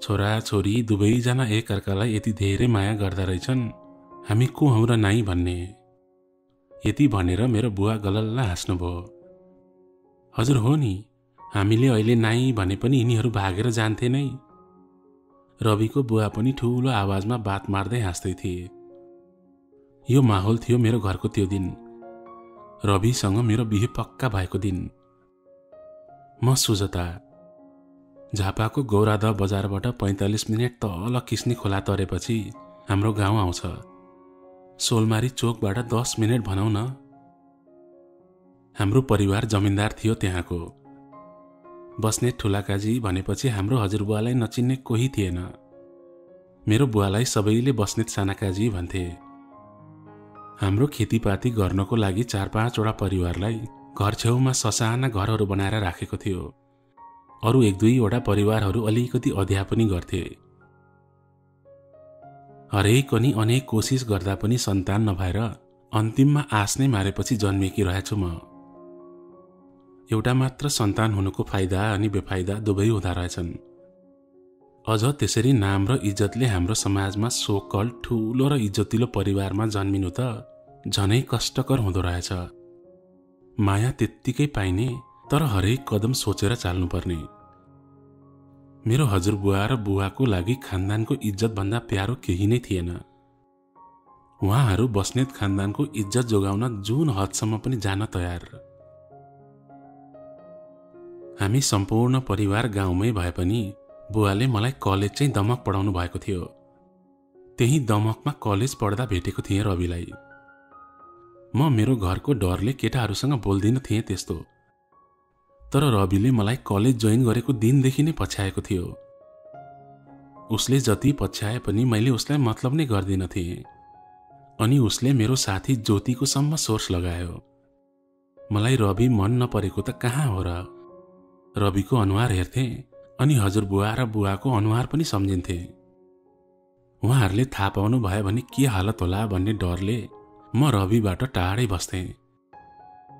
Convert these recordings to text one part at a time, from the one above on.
छोरा छोरी दुवैजना एकअर्कालाई यति धेरै माया गर्दा रहेछन्, हामी को हौं र नाइ भन्ने। यति भनेर मेरो बुवा गलल्ल हाँस्नुभयो। हजुर हो नि, हामीले अहिले नाइ भने पनि यिनीहरू भागेर जान्थे नै। रविको बुवा पनि ठूलो आवाजमा बात मार्दै हाँस्दै थिए। यो माहौल थियो मेरो घरको त्यो दिन, रविसँग मेरो बिहे पक्का भएको दिन। म सुजता झापाको गौराद बजारबाट 45 मिनेट तल किस्नी खोला तरेपछि हाम्रो गाउँ आउँछ। सोलमारी चोकबाट 10 मिनेट भनौं न। हाम्रो परिवार जमिनदार थियो त्यहाँको। बस्नेत ठुलाकाजी भनेपछि हाम्रो हजुरबुवालाई नचिन्ने कोही थिएन। मेरो बुवालाई सबैले बस्नेत सानाकाजी भन्थे। हाम्रो खेतीपाती गर्नको लागि 4-5 वटा परिवारलाई घर छेउमा ससाना घरहरू बनाएर राखेको थियो। अरु 1-2 वटा परिवारहरू अलिकति अध्यय पनि गर्थे। हरेक अनि अनेक कोसिस गर्दा पनि सन्तान नभएर अन्तिममा आश नै मारेपछि जन्मेकी रहेछु म। एउटा मात्र सन्तान हुनुको फाइदा अनि बेफाइदा दुवै हुँदा रहेछन्। अझ त्यसरी नाम र इज्जतले हाम्रो समाजमा सोकल ठूलो र इज्जतिलो परिवारमा जन्मिनु त झनै कष्टकर हुँदो रहेछ। माया त्यत्तिकै पाइने, तर हरेक कदम सोचेर चाल्नुपर्ने। मेरो हजुरबुवा र बुवाको लागि खानदानको इज्जत भन्दा प्यारो केही नै थिएन। उहाँहरू बस्नेत खानदानको इज्जत जोगाउन जुन हदसम्म पनि जान तयार। हामी सम्पूर्ण परिवार गाउँमै भए पनि बुवाले मलाई कलेज चाहिँ दमक पढाउनु भएको थियो। त्यही दमकमा कलेज पढ्दा भेटेको थिएँ रविलाई। म मेरो घरको डरले केटाहरूसँग बोल्दिन थिएँ त्यस्तो। तर रविले मलाई कलेज जोइन गरेको दिनदेखि नै पछ्याएको थियो। उसले जति पछ्याए पनि मैले उसलाई मतलब नै गर्दिन थिएँ। अनि उसले मेरो साथी ज्योतिको सम्म सोर्स लगायो। मलाई रवि मन नपरेको त कहाँ हो र। रविको अनुहार हेर्थे अनि हजुरबुवा र बुवाको अनुहार पनि सम्झिन्थे। उहाँहरूले थाहा पाउनु भयो भने के हालत होला भन्ने डरले म रविबाट टाढै बस्थेँ।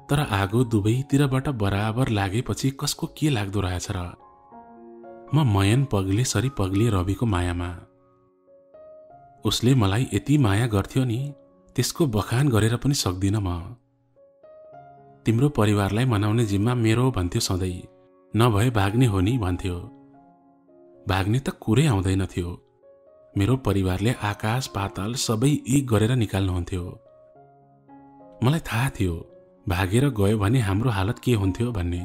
तर आगो दुवैतिरबाट बराबर लागेपछि कसको के लाग्दो रहेछ र। म मयन पग्ले सरी पग्ले रविको मायामा। उसले मलाई यति माया गर्थ्यो नि, त्यसको बखान गरेर पनि सक्दिन म। तिम्रो परिवारलाई मनाउने जिम्मा मेरो भन्थ्यो सधैँ, नभए भाग्ने हो नि भन्थ्यो। भाग्ने त कुरै आउँदैन थियो। मेरो परिवारले आकाश पाताल सबै एक गरेर निकाल्नुहुन्थ्यो। मलाई थाहा थियो भागेर गयो भने हाम्रो हालत के हुन्थ्यो भन्ने।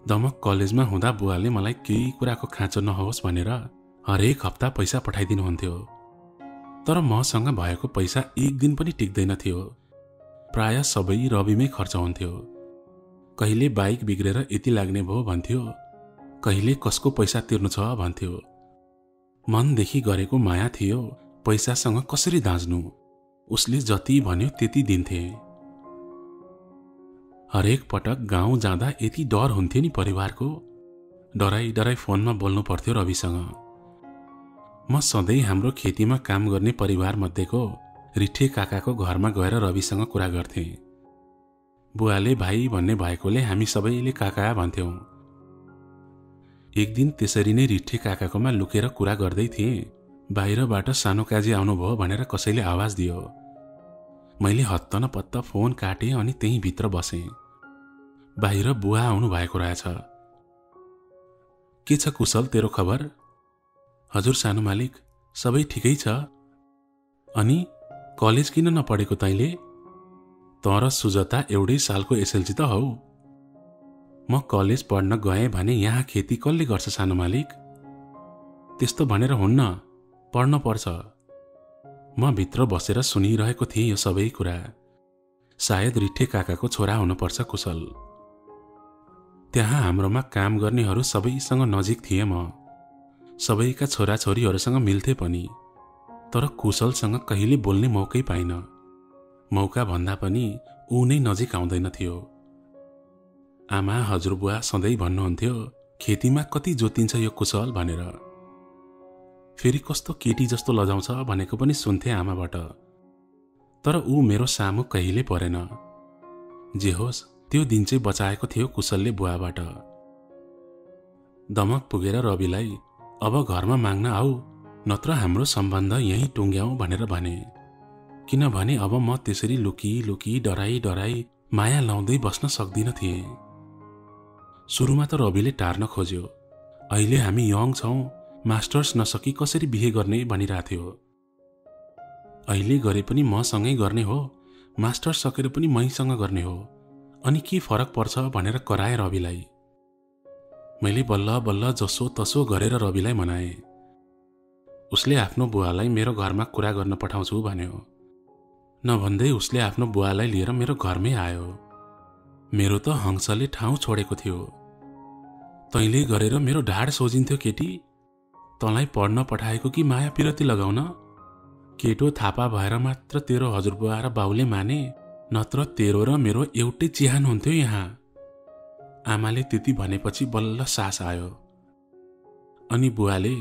दमक कलेजमा हुँदा बुवाले मलाई केही कुराको खाँचो नहोस् भनेर हरेक हप्ता पैसा पठाइदिनुहुन्थ्यो। तर मसँग भएको पैसा एक दिन पनि टिक्दैन थियो। प्राय सबै रविमै खर्च हुन्थ्यो। कहिले बाइक बिग्रेर यति लाग्ने भयो भन्थ्यो, कहिले कसको पैसा तिर्नु छ भन्थ्यो। मनदेखि गरेको माया थियो, पैसासँग कसरी दाँच्नु। उसले जति भन्यो त्यति दिन्थे। हरेक पटक गाउँ जाँदा यति डर हुन्थ्यो नि परिवारको। डराई डराई फोनमा बोल्नु पर्थ्यो रविसँग। म सधैँ हाम्रो खेतीमा काम गर्ने परिवार मध्येको रिठे काकाको घरमा गएर रविसँग कुरा गर्थेँ। बुवाले भाइ भन्ने भएकोले हामी सबैले काका भन्थ्यौं। एक दिन त्यसरी नै रिठे काकाकोमा लुकेर कुरा गर्दै थिएँ। बाहिरबाट सानो काजी आउनुभयो भनेर कसैले आवाज दियो। मैले हत्त न पत्त फोन काटेँ अनि त्यही भित्र बसेँ। बाहिर बुवा आउनु भएको रहेछ। के छ कुशल तेरो खबर? हजुर सानो मालिक, सबै ठिकै छ। अनि कलेज किन नपढेको तैँले? तर सुजता एउटै सालको एसएलसी त हौ। म कलेज पढ्न गएँ भने यहाँ खेती कसले गर्छ सानो मालिक? त्यस्तो भनेर हुन्न, पढ्न पर्छ। म भित्र बसेर सुनिरहेको थिएँ यो सबै कुरा। सायद रिठे काकाको छोरा हुनुपर्छ कुशल। त्यहाँ हाम्रोमा काम गर्नेहरू सबैसँग नजिक थिएँ म। सबैका छोराछोरीहरूसँग मिल्थे पनि। तर कुशलसँग कहिले बोल्ने मौकै पाइन। मौका भन्दा पनि ऊ नै नजिक आउँदैन थियो। आमा हजुरबुवा सधैँ भन्नुहुन्थ्यो, खेतीमा कति जोतिन्छ यो कुशल भनेर। फेरि कस्तो केटी जस्तो लजाउँछ भनेको पनि सुन्थे आमाबाट। तर ऊ मेरो सामु कहिले परेन। जे होस् त्यो दिन चाहिँ बचाएको थियो कुशलले बुवाबाट। दमक पुगेर रविलाई अब घरमा माग्न आऊ, नत्र हाम्रो सम्बन्ध यहीँ टुङ्ग्याउँ भनेर भने। किनभने अब म त्यसरी लुकी लुकी डराई डराई माया लाउँदै बस्न सक्दिन थिएँ। सुरुमा त रविले टार्न खोज्यो। अहिले हामी यङ छौँ, मास्टर्स नसकी कसरी बिहे गर्ने भनिरहेथ्यो। अहिले गरे पनि मसँगै गर्ने हो, मास्टर्स सकेर पनि मैसँग गर्ने हो, अनि के फरक पर्छ भनेर कराए रविलाई। मैले बल्ल बल्ल जसो तसो गरेर रविलाई मनाएँ। उसले आफ्नो बुवालाई मेरो घरमा कुरा गर्न पठाउँछु भन्यो। नभन्दै उसले आफ्नो बुवालाई लिएर मेरो घरमै आयो। मेरो त हंसले ठाउँ छोडेको थियो। तैँले गरेर मेरो ढाड सोझिन्थ्यो केटी। तँलाई पढ्न पठाएको कि माया पिरती लगाउन? केटो थापा भएर मात्र तेरो हजुरबुवा र बाउले माने, नत्र तेरो र मेरो एउटै चिहान हुन्थ्यो यहाँ। आमाले त्यति भनेपछि बल्ल सास आयो। अनि बुवाले,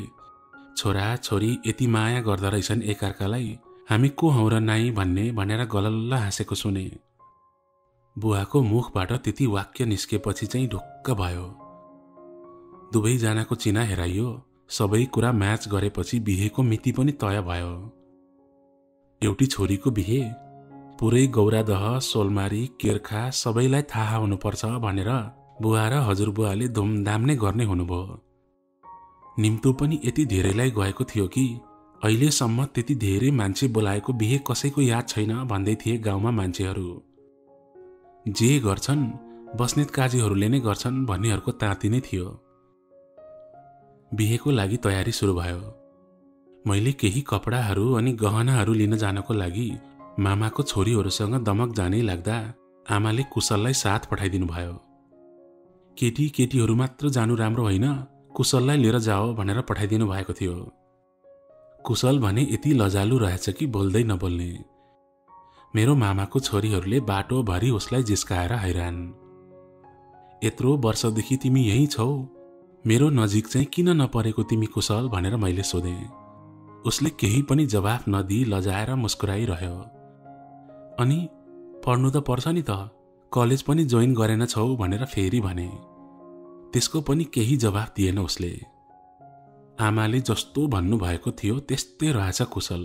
छोरा छोरी यति माया गर्दा रहेछन् एकअर्कालाई, हामी को हौँ र नाइ भन्ने भनेर गलल्ल हाँसेको सुने। बुवाको मुखबाट त्यति वाक्य निस्केपछि चाहिँ ढुक्क भयो। दुवैजनाको चिना हेराइयो। सबै कुरा म्याच गरेपछि बिहेको मिति पनि तय भयो। एउटी छोरीको बिहे पुरै गौरादह, सोलमारी, केर्खा सबैलाई थाहा हुनुपर्छ भनेर बुवा र हजुरबुवाले धुमधाम नै गर्ने हुनुभयो। निम्तो पनि यति धेरैलाई गएको थियो कि अहिलेसम्म त्यति धेरै मान्छे बोलाएको बिहे कसैको याद छैन भन्दै थिए गाउँमा मान्छेहरू। जे गर्छन् बस्नेत काजीहरूले नै गर्छन् भन्नेहरूको ताती नै थियो। बिहेको लागि तयारी सुरु भयो। मैले केही कपडाहरू अनि गहनाहरू लिन जानको लागि मामाको छोरीहरूसँग दमक जानै लाग्दा आमाले कुशललाई साथ पठाइदिनु भयो। केटी केटीहरू मात्र जानु राम्रो होइन, कुशललाई लिएर जाओ भनेर पठाइदिनु भएको थियो। कुशल भने यति लजालु रहेछ कि बोल्दै नबोल्ने। मेरो मामाको छोरीहरूले बाटोभरि उसलाई जिस्काएर हैरान। यत्रो वर्षदेखि तिमी यहीँ छौ, मेरो नजिक चाहिँ किन नपरेको तिमी कुशल भनेर मैले सोधेँ। उसले केही पनि जवाफ नदिई लजाएर मुस्कुराइरह्यो। अनि पढ्नु त पर्छ नि त, कलेज पनि जोइन गरेन छौ भनेर फेरि भने। त्यसको पनि केही जवाफ दिएन उसले। आमाले जस्तो भन्नुभएको थियो त्यस्तै रहेछ कुशल।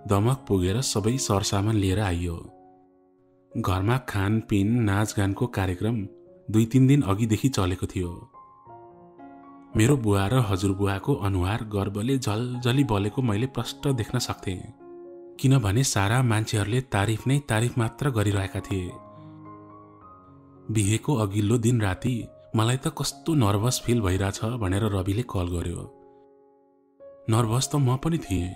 दमक पुगेर सबै सरसामान लिएर आइयो। घरमा खानपिन नाचगानको कार्यक्रम 2-3 दिन अघिदेखि चलेको थियो। मेरो बुवा र हजुरबुवाको अनुहार गर्वले झलझली बलेको मैले प्रष्ट देख्न सक्थेँ, किनभने सारा मान्छेहरूले तारिफ नै तारिफ मात्र गरिरहेका थिए। बिहेको अघिल्लो दिन राति मलाई त कस्तो नर्भस फिल भइरहेछ भनेर रविले कल गर्यो। नर्भस त म पनि थिएँ।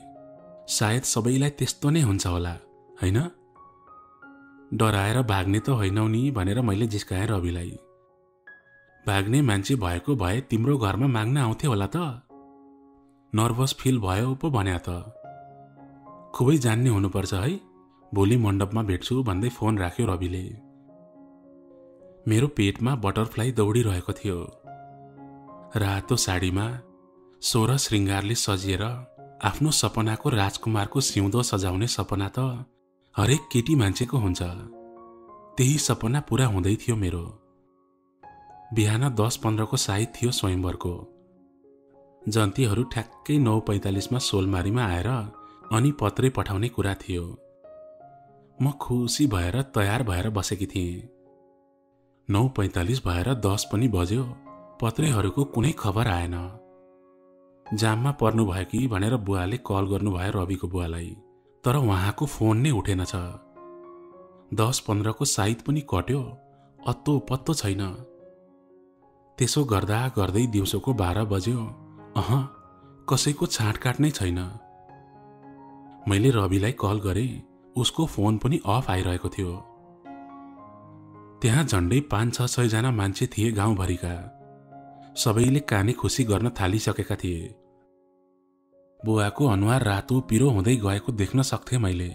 सायद सबैलाई त्यस्तो नै हुन्छ होला, हैन? डराएर भाग्ने त होइनौ नि भनेर मैले जिस्काएँ रविलाई। भाग्ने मान्छे भएको भए तिम्रो घरमा माग्न आउँथे होला त? नर्भस फिल भयो पो भन्या त। खुबै जान्ने हुनुपर्छ है, भोलि मण्डपमा भेट्छु भन्दै फोन राख्यो रविले। मेरो पेटमा बटरफ्लाई दौडिरहेको थियो। रातो साडीमा 16 श्रृङ्गारले सजिएर आफ्नो सपनाको राजकुमारको सिउँदो सजाउने सपना त हरेक केटी मान्छेको हुन्छ। त्यही सपना पूरा हुँदै थियो मेरो। बिहान 10:15 को साइत थियो स्वयंवरको। जन्तीहरू ठ्याक्कै 9:45 मा सोलमारीमा आएर अनि पत्रै पठाउने कुरा थियो। म खुसी भएर तयार भएर बसेकी थिएँ। 9:45 भएर 10 पनि बज्यो, पत्रेहरूको कुनै खबर आएन। जाममा पर्नु भयो कि भनेर बुवाले कल गर्नुभयो रविको बुवालाई, तर उहाँको फोन नै उठेन छ। 10:15 को साइत पनि कट्यो, अत्तो पत्तो छैन। त्यसो गर्दा गर्दै दिउँसोको 12 बज्यो, कसैको छाँटकाट नै छैन। मैले रविलाई कल गरेँ, उसको फोन पनि अफ आइरहेको थियो। त्यहाँ झन्डै 5-6 जना मान्छे थिए गाउँभरिका। सबैले काने खुसी गर्न थालिसकेका थिए। बुवाको अनुहार रातो पिरो हुँदै गएको देख्न सक्थेँ मैले।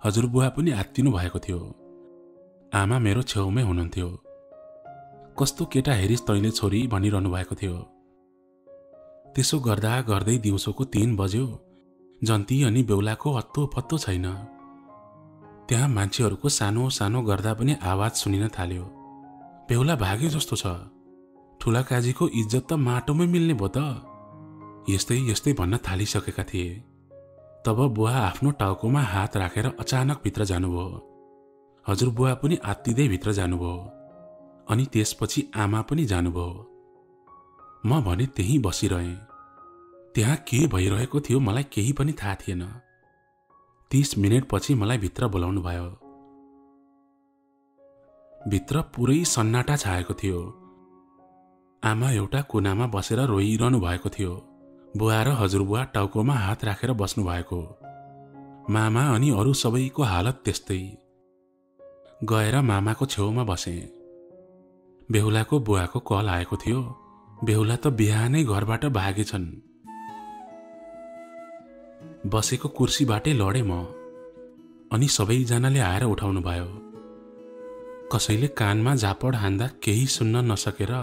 हजुरबुवा पनि आत्तिनु भएको थियो। आमा मेरो छेउमै हुनुहुन्थ्यो। कस्तो केटा हेरिस तैँले छोरी भनिरहनु भएको थियो। त्यसो गर्दा गर्दै दिउँसोको 3 बज्यो, जन्ती अनि बेहुलाको अत्तो पत्तो छैन। त्यहाँ मान्छेहरूको सानो सानो गर्दा पनि आवाज सुनिन थाल्यो। बेहुला भाग्यो जस्तो छ। ठुला काजीको इज्जत त माटोमै मिल्ने भयो त। यस्तै यस्तै भन्न थालिसकेका थिए। तब बुवा आफ्नो टाउकोमा हात राखेर अचानक भित्र जानुभयो। हजुरबुवा पनि आत्तिँदै भित्र जानुभयो। अनि त्यसपछि आमा पनि जानुभयो। म भने त्यहीँ बसिरहेँ। त्यहाँ के भइरहेको थियो मलाई केही पनि थाहा थिएन। 30 मिनेटपछि मलाई भित्र बोलाउनु भयो। भित्र पुरै सन्नाटा छाएको थियो। आमा एउटा कुनामा बसेर रोइरहनु भएको थियो। बुवा र हजुरबुवा टाउकोमा हात राखेर बस्नु भएको। मामा अनि अरू सबैको हालत त्यस्तै। गएर मामाको छेउमा बसेँ। बेहुलाको बुवाको कल आएको थियो। बेहुला त बिहानै घरबाट भागेछन्। बसेको कुर्सीबाटै लडे म। अनि सबैजनाले आएर उठाउनु भयो। कसैले कानमा झापड हान्दा केही सुन्न नसकेर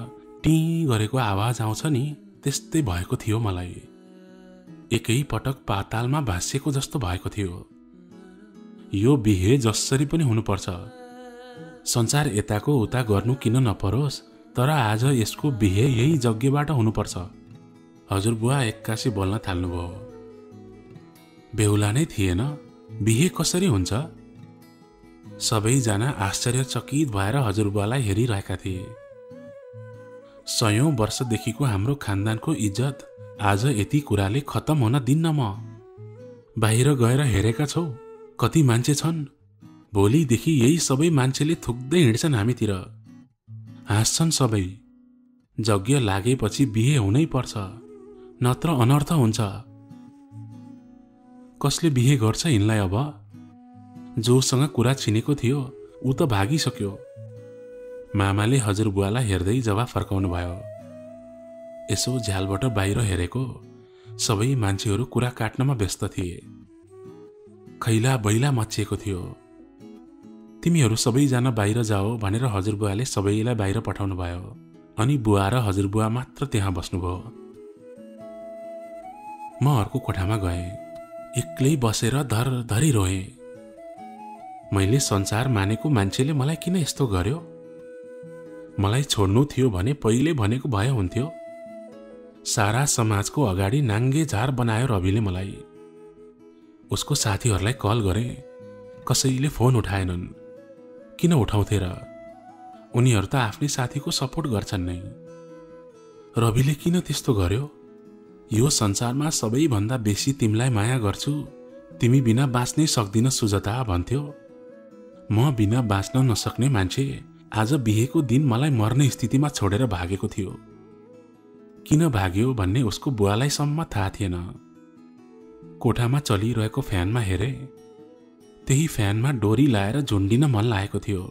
टी गरेको आवाज आउँछ नि, त्यस्तै भएको थियो मलाई। एकै पटक पातालमा भाँसिएको जस्तो भएको थियो। यो बिहे जसरी पनि हुनुपर्छ। संसार यताको उता गर्नु किन नपरोस्, तर आज यसको बिहे यही जग्गेबाट हुनुपर्छ। हजुरबुवा एक्कासी बोल्न थाल्नुभयो। बेहुला नै थिएन, बिहे कसरी हुन्छ? सबैजना आश्चर्यचकित भएर हजुरबुवालाई हेरिरहेका थिए। 100औं वर्षदेखिको हाम्रो खानदानको इज्जत आज यति कुराले खत्तम हुन दिन्न म। बाहिर गएर हेरेका छौ कति मान्छे छन्? भोलिदेखि यही सबै मान्छेले थुक्दै हिँड्छन् हामीतिर। हाँस्छन् सबै। यज्ञ लागेपछि बिहे हुनै पर्छ, नत्र अनर्थ हुन्छ। कसले बिहे गर्छ यिनलाई अब? जोसँग कुरा छिनेको थियो ऊ त भागिसक्यो। मामाले हजुरबुवालाई हेर्दै जवाफ फर्काउनु भयो। यसो झ्यालबाट बाहिर हेरेको सबै मान्छेहरू कुरा काट्नमा व्यस्त थिए। खैला बैला मचिएको थियो। तिमीहरू सबैजना बाहिर जाओ भनेर हजुरबुवाले सबैलाई बाहिर पठाउनु भयो। अनि बुवा र हजुरबुवा मात्र त्यहाँ बस्नुभयो। म अर्को कोठामा गएँ। एक्लै बसेर धरधरी रोएँ। मैले संसार मानेको मान्छेले मलाई किन यस्तो गर्यो? मलाई छोड्नु थियो भने पहिले भनेको भए हुन्थ्यो। सारा समाजको अगाडि नाङ्गे झार बनायो रविले मलाई। उसको साथीहरूलाई कल गरेँ, कसैले फोन उठाएनन्। किन उठाउँथे र? उनीहरू त आफ्नै साथीको सपोर्ट गर्छन् नै। रविले किन त्यस्तो गर्यो? यो संसारमा सबैभन्दा बेसी तिमीलाई माया गर्छु, तिमी बिना बाँच्नै सक्दिन सुजता भन्थ्यो। म बिना बाँच्न नसक्ने मान्छे आज बिहेको दिन मलाई मर्ने स्थितिमा छोडेर भागेको थियो। किन भाग्यो भन्ने उसको बुवालाई सम्म थाहा थिएन। कोठामा चलिरहेको फ्यानमा हेरे। त्यही फ्यानमा डोरी लाएर झुन्डिन मन लागेको थियो।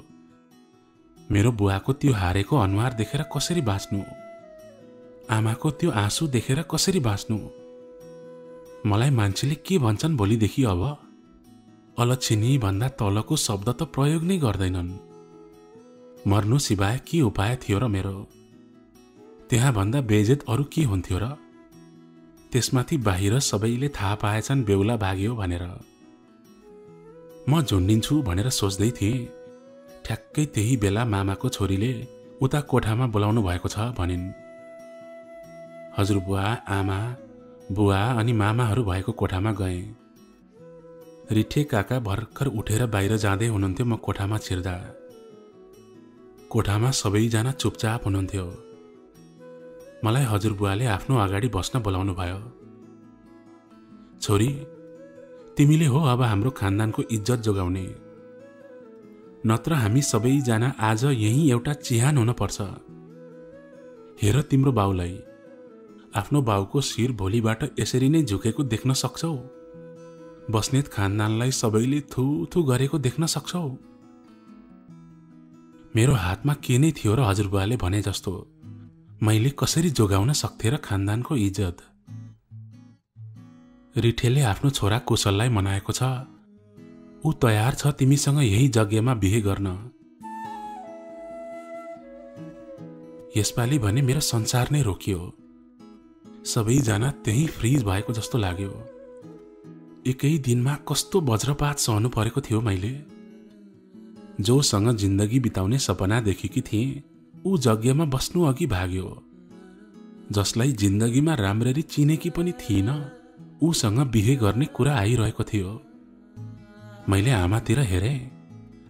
मेरो बुवाको त्यो हारेको अनुहार देखेर कसरी बाँच्नु? आमाको त्यो आँसु देखेर कसरी बाँच्नु? मलाई मान्छेले के भन्छन् भोलिदेखि अब? अलक्षिनी भन्दा तलको शब्द त प्रयोग नै गर्दैनन्। मर्नु सिवाय के उपाय थियो र मेरो? त्यहाँ भन्दा बेइज्जत अरू के हुन्थ्यो र? त्यसमाथि बाहिर सबैले थाहा पाएछन् बेहुला भाग्यो भनेर। म झुन्डिन्छु भनेर सोच्दै थिएँ। ठ्याक्कै त्यही बेला मामाको छोरीले उता कोठामा बोलाउनु भएको छ भनिन्। हजुरबुवा, आमा, बुवा अनि मामाहरू भएको कोठामा गएँ। रिठे काका भर्खर उठेर बाहिर जाँदै हुनुहुन्थ्यो। म कोठामा छिर्दा कोठामा सबैजना चुपचाप हुनुहुन्थ्यो। मलाई हजुरबुवाले आफ्नो अगाडि बस्न बोलाउनु भयो। छोरी, तिमीले हो अब हाम्रो खानदानको इज्जत जोगाउने, नत्र हामी सबैजना आज यही एउटा चिहान हुन पर्छ। हेर तिम्रो बाउलाई, आफ्नो बाउको शिर भोलिबाट यसरी नै झुकेको देख्न सक्छौ? बस्नेत खानदानलाई सबैले थु थु गरेको देख्न सक्छौ? मेरो हातमा के नै थियो र हजुरबुवाले भने जस्तो मैले कसरी जोगाउन सक्थे र खानदानको इज्जत? रिठेले आफ्नो छोरा कुशललाई मनाएको छ। ऊ तयार छ तिमीसँग यही जग्गामा बिहे गर्न। यसपालि भने मेरो संसार नै रोकियो। सबैजना त्यही फ्रिज भएको जस्तो लाग्यो। एकै दिनमा कस्तो वज्रपात सहनु परेको थियो मैले। जोसँग जिन्दगी बिताउने सपना देखेकी थिएँ ऊ जग्गामा बस्नु अघि भाग्यो। जसलाई जिन्दगीमा राम्ररी चिनेकी पनि थिइन, ऊसँग बिहे गर्ने कुरा आइरहेको थियो। मैले आमातिर हेरे।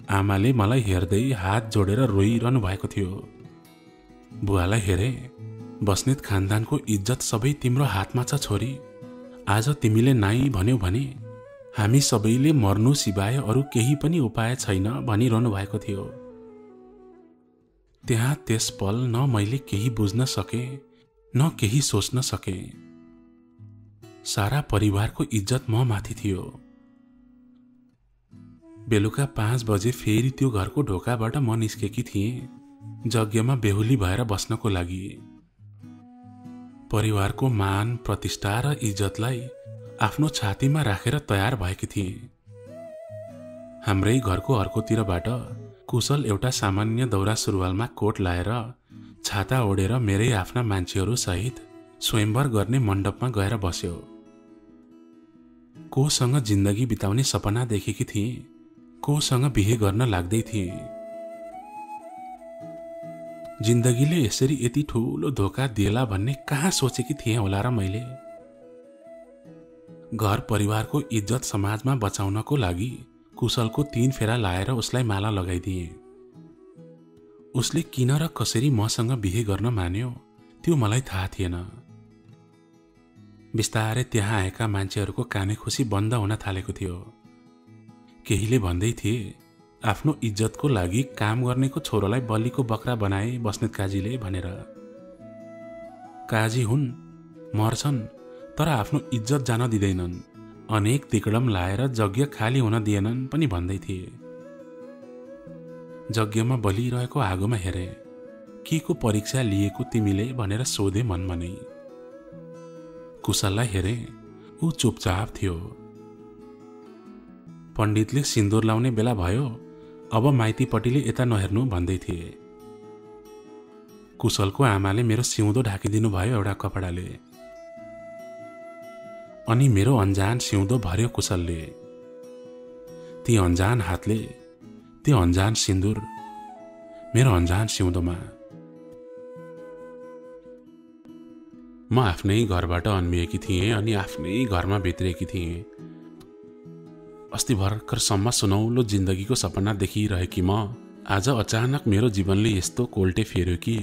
आमाले मलाई हेर्दै हात जोडेर रोइरहनु भएको थियो। बुवालाई हेरे। बस्नेत खानदानको इज्जत सबै तिम्रो हातमा छ छोरी। आज तिमीले नाइ भन्यौ भने हामी सबैले मर्नु सिवाय अरू केही पनि उपाय छैन भनिरहनु भएको थियो। त्यहाँ त्यस पल न मैले केही बुझ्न सके न केही सोच्न सके। सारा परिवारको इज्जत म माथि थियो। बेलुका 5 बजे फेरि त्यो घरको ढोकाबाट म निस्केकी थिएँ, जग्गामा बेहुली भएर बस्नको लागि। परिवारको मान, प्रतिष्ठा र इज्जतलाई आफ्नो छातीमा राखेर तयार भएकी थिएँ। हाम्रै घरको अर्कोतिरबाट कुशल एउटा सामान्य दौरा सुरुवालमा कोट लाएर छाता ओढेर मेरै आफ्ना मान्छेहरू सहित स्वयंवर गर्ने मण्डपमा गएर बस्यो। कोसँग जिन्दगी बिताउने सपना देखेकी थिएँ, कोसँग बिहे गर्न लाग्दै थिएँ। जिन्दगीले यसरी यति ठूलो धोका दिएला भन्ने कहाँ सोचेकी थिएँ होला र मैले। घर परिवारको इज्जत समाजमा बचाउनको लागि कुशलको 3 फेरा लाएर उसलाई माला लगाइदिए। उसले किन र कसरी मसँग बिहे गर्न मान्यो त्यो मलाई थाहा थिएन। बिस्तारै त्यहाँ आएका मान्छेहरूको काने खुसी बन्द हुन थालेको थियो। केहीले भन्दै थिए आफ्नो इज्जतको लागि काम गर्नेको छोरोलाई बलिको बक्रा बनाए बस्नेत काजीले भनेर। काजी हुन्, मर्छन्, तर आफ्नो इज्जत जान दिँदैनन्। अनेक तिकडम लाएर यज्ञ खाली हुन दिएनन् पनि भन्दै थिए। यज्ञमा बलिरहेको आगोमा हेरे। के को परीक्षा लिएको तिमीले भनेर सोधे मनमा नै। कुशललाई हेरे। ऊ चुपचाप थियो। पण्डितले सिन्दूर लाउने बेला भयो, अब माइतीपट्टिले यता नहेर्नु भन्दै थिए। कुशलको आमाले मेरो सिउँदो ढाकिदिनु भयो एउटा कपडाले। अनि मेरो अन्जान सिउँदो भर्यो कुशलले। ती अन्जान हातले, ती अन्जान सिन्दूर मेरो अन्जान सिउँदोमा। म आफ्नै घरबाट अन्मिएकी थिएँ अनि आफ्नै घरमा भित्रिएकी थिएँ। अस्ति भर्खरसम्म सुनौलो जिन्दगीको सपना देखिरहेकी म आज अचानक मेरो जीवनले यस्तो कोल्टे फेर्यो कि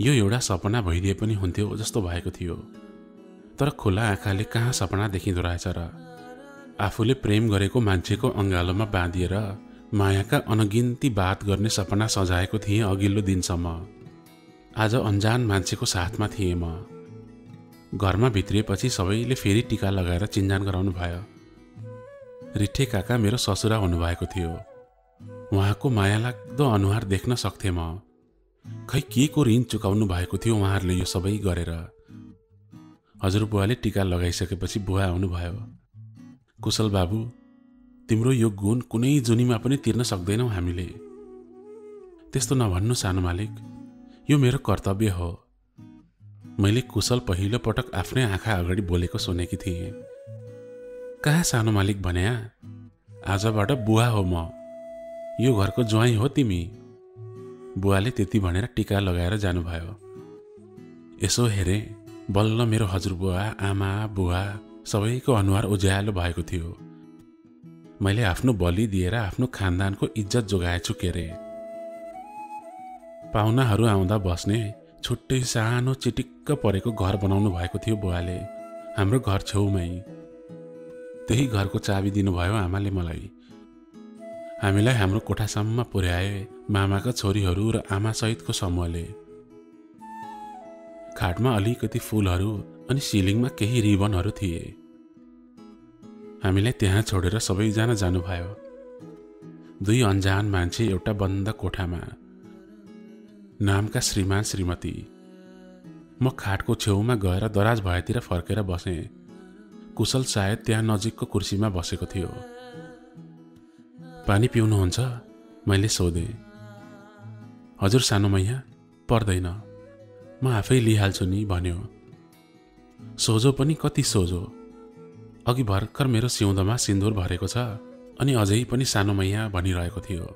यो एउटा सपना भइदिए पनि हुन्थ्यो जस्तो भएको थियो। तर खुला आँखाले कहाँ सपना देखिँदो रहेछ र। आफूले प्रेम गरेको मान्छेको अङ्गालोमा बाँधिएर मायाका अनगिन्ती बात गर्ने सपना सजाएको थिएँ अघिल्लो दिनसम्म। आज अन्जान मान्छेको साथमा थिएँ म। घरमा भित्रिएपछि सबैले फेरि टिका लगाएर चिन्जान गराउनु भयो। रिठे काका मेरो ससुरा हुनुभएको थियो। उहाँको मायालाग्दो अनुहार देख्न सक्थेँ म। खै के को ऋण चुकाउनु भएको थियो उहाँहरूले यो सबै गरेर। हजुरबुवाले टिका लगाइसकेपछि बुवा आउनुभयो। कुशल बाबु, तिम्रो यो गुण कुनै जुनीमा पनि तिर्न सक्दैनौ हामीले। त्यस्तो नभन्नु सानो मालिक, यो मेरो कर्तव्य हो। मैले कुशल पहिलो पटक आफ्नै आँखा अगाडि बोलेको सुनेकी थिएँ। कहाँ सानो मालिक भन्या, आजबाट बुवा हो म। यो घरको ज्वाइँ हो तिमी। बुवाले त्यति भनेर टिका लगाएर जानुभयो। यसो हेरे, बल्ल मेरो हजुरबुवा, आमा, बुवा सबैको अनुहार उज्यालो भएको थियो। मैले आफ्नो बलि दिएर आफ्नो खानदानको इज्जत जोगाएछु के रे। पाहुनाहरू आउँदा बस्ने छुट्टै सानो चिटिक्क परेको घर बनाउनु भएको थियो बुवाले, हाम्रो घर छेउमै। त्यही घरको चाबी दिनुभयो आमाले मलाई। हामीलाई हाम्रो कोठासम्म पुर्याए मामाका छोरीहरू र आमा सहितको समूहले। खाटमा अलिकति फूलहरू अनि सिलिङमा केही रिबनहरू थिए। हामीलाई त्यहाँ छोडेर सबैजना जानुभयो। 2 अन्जान मान्छे एउटा बन्द कोठामा। नामका श्रीमान श्रीमती। म खाटको छेउमा गएर दराज भएतिर फर्केर बसेँ। कुशल सायद त्यहाँ नजिकको कुर्सीमा बसेको थियो। पानी पिउनुहुन्छ? मैले सोधेँ। हजुर सानो मैया, पर्दैन, म आफै लिइहाल्छु नि भन्यो। सोझो पनि कति सोझो। अघि भर्खर मेरो सिउँदोमा सिन्दूर भरेको छ अनि अझै पनि सानो मैया भनिरहेको थियो।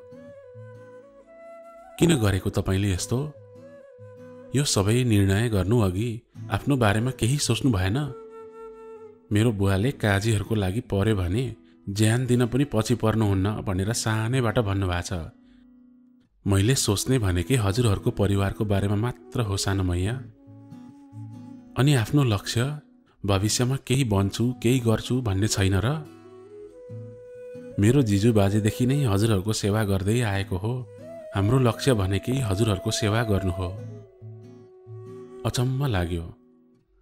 किन गरेको तपाईँले यस्तो? यो सबै निर्णय गर्नु अघि आफ्नो बारेमा केही सोच्नु भएन? मेरो बुवाले काजीहरूको लागि पर्यो भने ज्यान दिन पनि पछि पर्नुहुन्न भनेर सानैबाट भन्नुभएको छ। मैले सोच्ने भनेकै हजुरहरूको परिवारको बारेमा मात्र हो सानो मैया। अनि आफ्नो लक्ष्य भविष्यमा केही बन्छु केही गर्छु भन्ने छैन र? मेरो जिजुबाजेदेखि नै हजुरहरूको सेवा गर्दै आएको हो। हाम्रो लक्ष्य भनेकै हजुरहरूको सेवा गर्नु हो। अचम्म लाग्यो,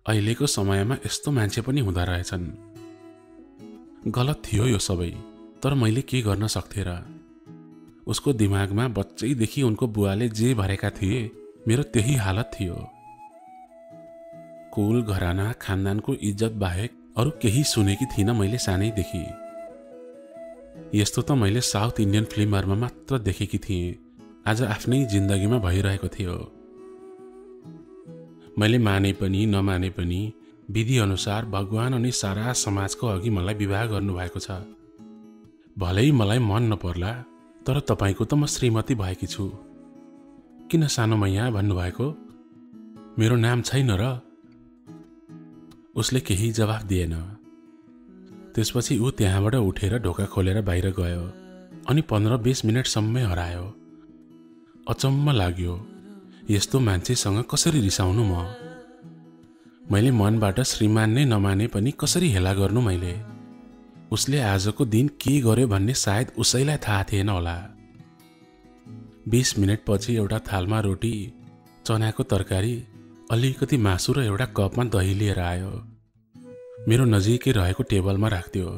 अहिलेको समयमा यस्तो मान्छे पनि हुँदा रहेछन्। गलत थियो यो सबै, तर मैले के गर्न सक्थेँ र? उसको दिमागमा बच्चैदेखि उनको बुवाले जे भरेका थिए मेरो त्यही हालत थियो। कुल घराना खानदानको इज्जत बाहेक अरू केही सुनेकी थिइनँ मैले सानैदेखि। यस्तो त मैले साउथ इन्डियन फिल्महरूमा मात्र देखेकी थिएँ, आज आफ्नै जिन्दगीमा भइरहेको थियो। मैले माने पनि नमाने पनि विधि अनुसार भगवान अनि सारा समाजको अघि मलाई विवाह गर्नुभएको छ। भलै मलाई मन नपर्ला, तर तपाईको त म श्रीमती भएकी छु। किन सानो मैया भन्नुभएको? मेरो नाम छैन र? उसले केही जवाफ दिएन। त्यसपछि ऊ त्यहाँबाट उठेर ढोका खोलेर बाहिर गयो अनि 15-20 मिनटसम्मै हरायो। अचम्म लाग्यो, यस्तो मान्छेसँग कसरी रिसाउनु म? मैले मनबाट श्रीमान नै नमाने पनि कसरी हेला गर्नु मैले? उसले आजको दिन के गर्यो भन्ने सायद उसैलाई थाहा थिएन होला। 20 मिनटपछि एउटा थालमा रोटी, चनाको तरकारी, अलिकति मासु र एउटा कपमा दही लिएर आयो। मेरो नजिकै रहेको टेबलमा राख्दियो।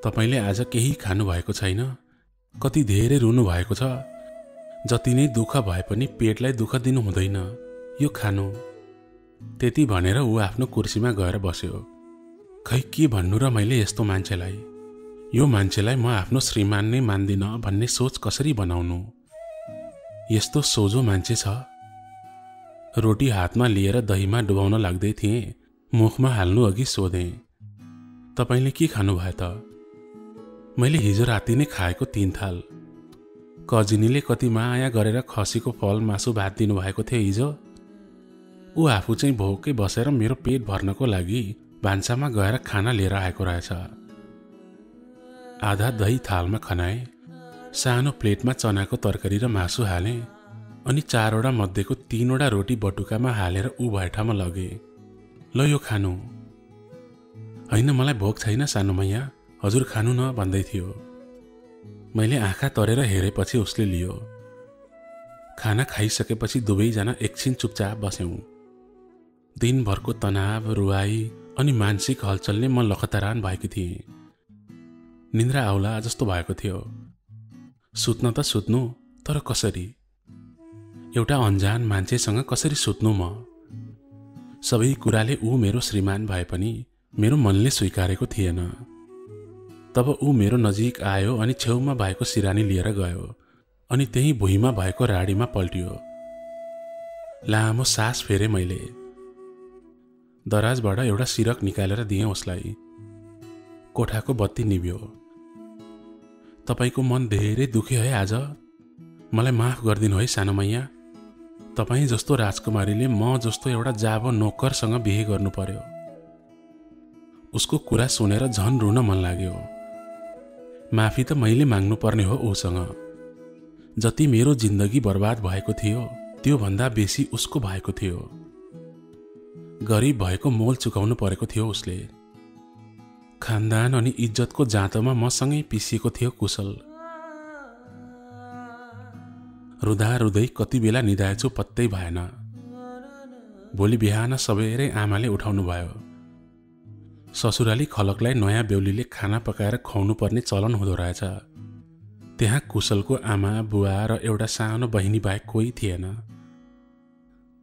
तपाईले आज केही खानु भएको छैन? कति धेरै रुनु भएको छ? जति नै दुःख भए पनि पेटलाई दुःख दिनु हुँदैन, यो खानु। त्यति भनेर ऊ आफ्नो कुर्सीमा गएर बस्यो। खै के भन्नु र मैले यस्तो मान्छेलाई? यो मान्छेलाई म आफ्नो श्रीमान नै मान्दिन भन्ने सोच कसरी बनाउनु? यस्तो सोझो मान्छे छ। रोटी हातमा लिएर दहीमा डुबाउन लाग्दै थिएँ। मुखमा हाल्नु अघि सोधेँ, तपाईले के खानुभयो त? मैले हिजो राति नै खाएको 3 थाल। कजिनीले कति माया गरेर खसीको फल मासु भात दिनुभएको थियो हिजो। ऊ आफू चाहिँ भोकै बसेर मेरो पेट भर्नको लागि भान्सामा गएर खाना लिएर आएको रहेछ। आधा दही थालमा खनाए, सानो प्लेटमा चनाको तरकारी र मासु हालेँ अनि 4वटा मध्येको 3वटा रोटी बटुकामा हालेर ऊ भए ठाउँमा लगे। ल यो खानु। होइन, मलाई भोक छैन सानो मैया, हजुर खानु न भन्दै थियो। मैले आँखा तरेर हेरेपछि उसले लियो। खाना खाइसकेपछि दुवैजना एकछिन चुपचाप बस्यौं। दिनभरको तनाव, रुवाई अनि मानसिक हलचलले म लखतरान भएकी थिएँ। निन्द्रा आउला जस्तो भएको थियो। सुत्न त सुत्नु, तर कसरी? एउटा अन्जान मान्छेसँग कसरी सुत्नु म? सबै कुराले ऊ मेरो श्रीमान भए पनि मेरो मनले स्वीकारेको थिएन। तब ऊ मेरो नजिक आयो अनि छेउमा भएको सिरानी लिएर गयो अनि त्यही भुइँमा भएको राडीमा पल्टियो। लामो सास फेरे मैले। दराजबाट एउटा सिरक निकालेर दिएँ उसलाई। कोठाको बत्ती निभ्यो। तपाईको मन धेरै दुख्यो है आज? मलाई माफ गरिदिनु है सानो मैया। तपाईँ जस्तो राजकुमारीले म जस्तो एउटा जाबो नोकरसँग बिहे गर्नु पर्यो। उसको कुरा सुनेर झन रुन मन लाग्यो। माफी त मैले माग्नु पर्ने हो उसँग। जति मेरो जिन्दगी बर्बाद भएको थियो त्यो भन्दा बेसी उसको भएको थियो। गरिब भएको मोल चुकाउनु परेको थियो उसले। खानदान अनि इज्जतको जाँतोमा मसँगै पिसिएको थियो कुशल। रुँदा रुँदै कति बेला निदाएछु पत्तै भएन। भोलि बिहान सबेरै आमाले उठाउनु भयो। ससुराली खलकलाई नयाँ बेहुलीले खाना पकाएर खुवाउनु पर्ने चलन हुँदो रहेछ। त्यहाँ कुशलको आमा, बुवा र एउटा सानो बहिनी बाहेक कोही थिएन।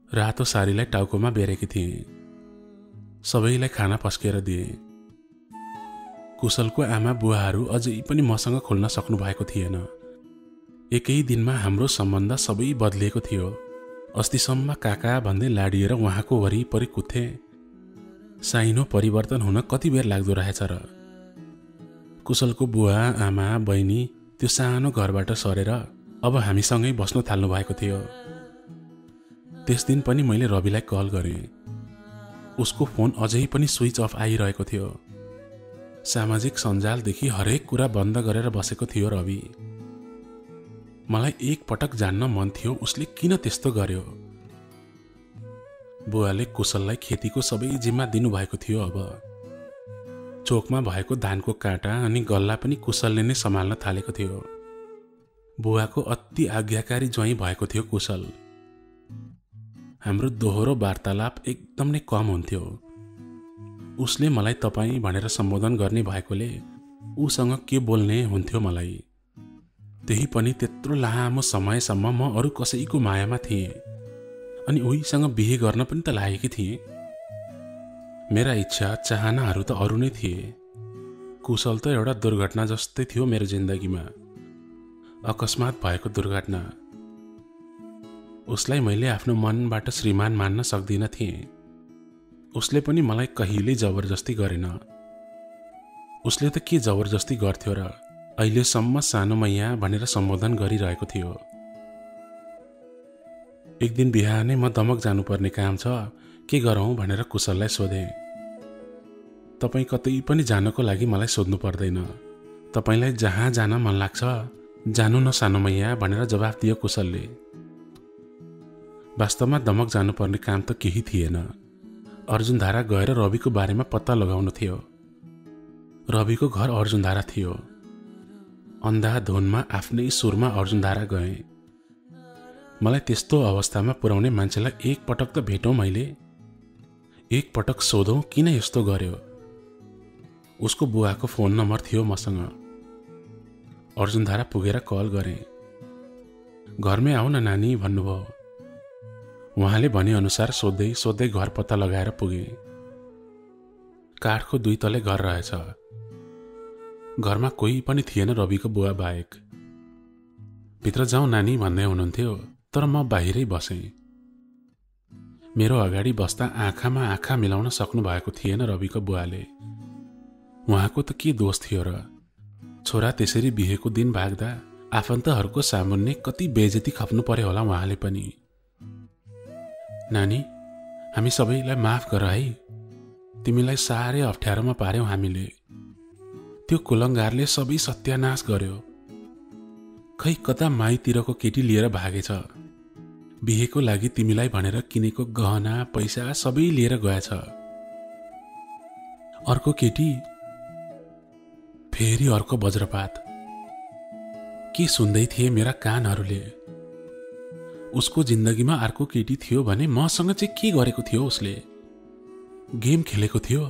रातो सारीलाई टाउकोमा बेरेकी थिएँ। सबैलाई खाना पस्केर दिए। कुशलको आमा बुवाहरू अझै पनि मसँग खुल्न सक्नु भएको थिएन। एकै दिनमा हाम्रो सम्बन्ध सबै बदलिएको थियो। अस्तिसम्म काका भन्दै लाडिएर उहाँको वरिपरि कुथे। साइनो परिवर्तन हुन कति बेर लाग्दो रहेछ र? कुशलको बुवा, आमा, बहिनी त्यो सानो घरबाट सरेर अब हामीसँगै बस्न थाल्नु भएको थियो। त्यस दिन पनि मैले रविलाई कल गरेँ। उसको फोन अझै पनि स्विच अफ आइरहेको थियो। सामाजिक सञ्जालदेखि हरेक कुरा बन्द गरेर बसेको थियो रवि। मलाई एक पटक जान्न मन थियो उसले किन त्यस्तो गर्यो। बुवाले कुशललाई खेतीको सबै जिम्मा दिनुभएको थियो। अब चोकमा भएको धानको काँटा अनि गल्ला पनि कुशलले नै सम्हाल्न थालेको थियो। बुवाको अति आज्ञाकारी ज्वाइँ भएको थियो कुशल। हाम्रो दोहोरो वार्तालाप एकदम नै कम हुन्थ्यो। उसले मलाई तपाईँ भनेर सम्बोधन गर्ने भएकोले उसँग के बोल्ने हुन्थ्यो मलाई। त्यही पनि त्यत्रो लामो समयसम्म म अरू कसैको मायामा थिएँ अनि उहीसँग बिहे गर्न पनि त लागेकी थिएँ। मेरा इच्छा चाहनाहरू त अरू नै थिए। कुशल त एउटा दुर्घटना जस्तै थियो मेरो जिन्दगीमा, अकस्मात भएको दुर्घटना। उसलाई मैले आफ्नो मनबाट श्रीमान मान्न सक्दिन थिएँ। उसले पनि मलाई कहिल्यै जबरजस्ती गरेन। उसले त के जबरजस्ती गर्थ्यो र अहिलेसम्म सानो मैया भनेर सम्बोधन गरिरहेको थियो। एक दिन बिहानै म दमक जानुपर्ने काम छ, के गरौँ भनेर कुशललाई सोधेँ। तपाईँ कतै पनि जानको लागि मलाई सोध्नु पर्दैन, तपाईँलाई जहाँ जान मन लाग्छ जानु न सानो मैया भनेर जवाफ दियो कुशलले। वास्तवमा दमक जानुपर्ने काम त केही थिएन। अर्जुनधारा गएर रविको बारेमा पत्ता लगाउनु थियो। रविको घर अर्जुनधारा थियो। अन्धाधुनमा आफ्नै सुरमा अर्जुनधारा गएँ। मलाई त्यस्तो अवस्थामा पुर्याउने मान्छेलाई एक पटक त भेटौँ मैले, एक पटक सोधौँ किन यस्तो गर्यो। उसको बुवाको फोन नम्बर थियो मसँग। अर्जुनधारा पुगेर कल गरेँ। घरमै आऊ न नानी भन्नुभयो। उहाँले भनेअनुसार सोध्दै सोध्दै घर पत्ता लगाएर पुगेँ। काठको 2 तले घर रहेछ। घरमा कोही पनि थिएन रविको बुवा बाहेक। भित्र जाउँ नानी भन्दै हुनुहुन्थ्यो, तर म बाहिरै बसेँ। मेरो अगाडि बस्दा आँखामा आँखा मिलाउन सक्नु भएको थिएन रविको बुवाले। उहाँको त के दोष थियो र। छोरा त्यसरी बिहेको दिन भाग्दा आफन्तहरूको सामुन्ने कति बेइज्जती खप्नु पर्यो होला उहाँले पनि। नानी, हामी सबैलाई माफ गर है। तिमीलाई साह्रै अप्ठ्यारोमा पार्यौं हामीले। त्यो कुलङ्गारले सबै सत्यानाश गर्यो। खै कता माइतिरको केटी लिएर भागेछ। बिहेको लागि तिमीलाई भनेर किनेको गहना पैसा सबै लिएर गएछ। अर्को केटी, फेरि अर्को वज्रपात। के सुन्दै थिए मेरा कानहरूले। उसको जिन्दगीमा अर्को केटी थियो भने मसँग चाहिँ के गरेको थियो उसले। गेम खेलेको थियो।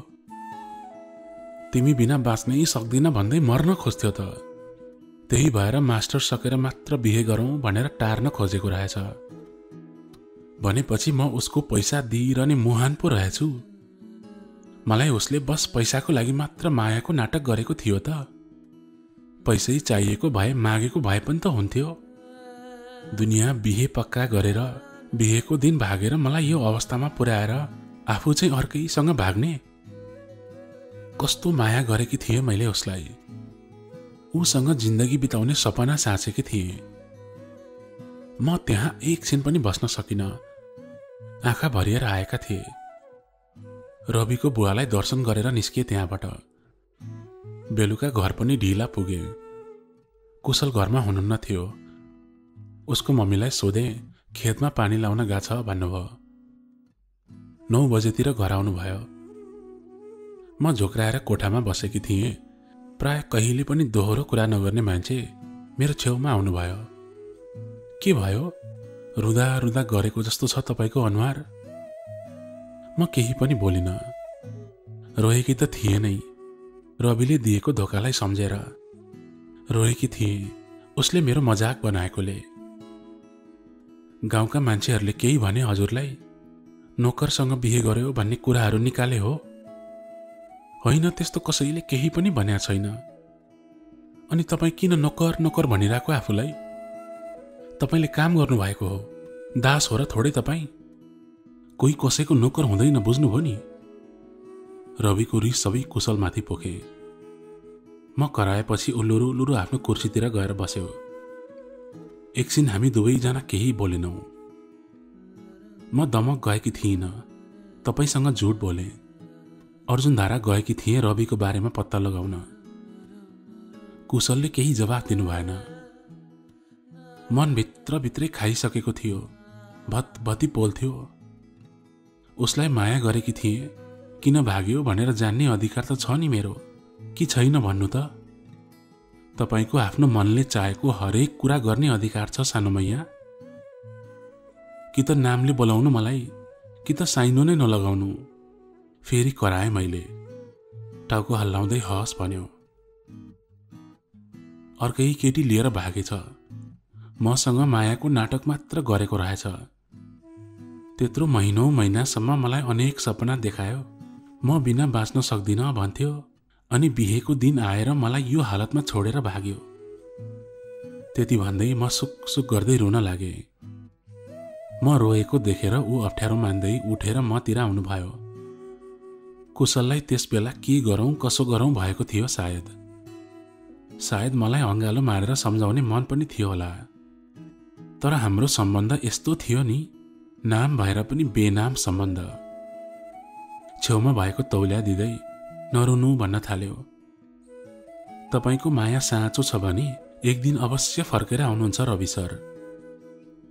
तिमी बिना बाँच्नै सक्दिन भन्दै मर्न खोज्थ्यो त। त्यही भएर मास्टर सकेर मात्र बिहे गरौँ भनेर टार्न खोजेको रहेछ। भनेपछि म उसको पैसा दिइरहने मुहान पो रहेछु। मलाई उसले बस पैसाको लागि मात्र मायाको नाटक गरेको थियो त। पैसै चाहिएको भए मागेको भए पनि त हुन्थ्यो। दुनियाँ बिहे पक्का गरेर बिहेको दिन भागेर मलाई यो अवस्थामा पुर्याएर आफू चाहिँ अर्कैसँग भाग्ने। कस्तो माया गरेकी थिएँ मैले उसलाई। उसँग जिन्दगी बिताउने सपना साँचेकी थिएँ। म त्यहाँ एकछिन पनि बस्न सकिन। आँखा भरिएर आएका थिए। रविको बुवालाई दर्शन गरेर निस्किए त्यहाँबाट। बेलुका घर पनि ढिला पुगे। कुशल घरमा हुनुहुन्न थियो। उसको मम्मीलाई सोधे, खेतमा पानी लाउन गएको छ भन्नुभयो। 9 बजेतिर घर आउनुभयो। म झोक्राएर कोठामा बसेकी थिएँ। प्राय कहिले पनि दोहोरो कुरा नगर्ने मान्छे मेरो छेउमा आउनुभयो। के भयो? रुँदा रुँदा गरेको जस्तो छ तपाईँको अनुहार। म केही पनि बोलिन। रोएकी त थिए नै, रविले दिएको धोकालाई सम्झेर रोएकी थिए, उसले मेरो मजाक बनाएकोले। गाउँका मान्छेहरूले केही भने हजुरलाई? नोकरसँग बिहे गर्यो भन्ने कुराहरू निकाले हो? होइन, त्यस्तो कसैले केही पनि भनेको छैन। अनि तपाईँ किन नोकर नोकर भनिरहेको आफूलाई? तपाईँले काम गर्नुभएको हो, दास हो र थोडै तपाईँ? कोही कसैको नोकर हुँदैन, बुझ्नुभयो नि? रविको रिस सबै कुशलमाथि पोखे। म कराएपछि उल्लुरु उल्लुरु आफ्नो कुर्सीतिर गएर बस्यो। एकछिन हामी दुवैजना केही बोलेनौं। म दमक गएकी थिइनँ, तपाईसँग झुट बोले। अर्जुनधारा गएकी थिएँ रविको बारेमा पत्ता लगाउन। कुशलले केही जवाफ दिनु भएन। मन भित्रभित्रै खाइसकेको थियो, भत्भती पोल्थ्यो। उसलाई माया गरेकी थिएँ, किन भाग्यो भनेर जान्ने अधिकार त छ नि मेरो, कि छैन भन्नु त? तपाईको आफ्नो मनले चाहेको हरेक कुरा गर्ने अधिकार छ सानोमैया। कि त नामले बोलाउनु मलाई, कि त साइनो नै नलगाउनु। फेरि कराए मैले। टाउको हल्लाउँदै हस भन्यो। अर्कै केटी लिएर भागेछ। मसँग मायाको नाटक मात्र गरेको रहेछ। त्यत्रो महिनौं महिनासम्म मलाई अनेक सपना देखायो। म बिना बाँच्न सक्दिनँ भन्थ्यो, अनि बिहेको दिन आएर मलाई यो हालतमा छोडेर भाग्यो। त्यति भन्दै म सुक गर्दै रुन लागे। म रोएको देखेर ऊ अप्ठ्यारो मान्दै उठेर मतिर आउनुभयो। कुशललाई त्यस बेला के गरौँ कसो गरौँ भएको थियो सायद मलाई अँगालो मारेर सम्झाउने मन पनि थियो होला। तर हाम्रो सम्बन्ध यस्तो थियो नि, नाम भएर पनि बेनाम सम्बन्ध। छेउमा भएको तौल्या दिँदै नरुनु भन्न थाल्यो। तपाईको माया साँचो छ भने एक दिन अवश्य फर्केर आउनुहुन्छ रवि सर।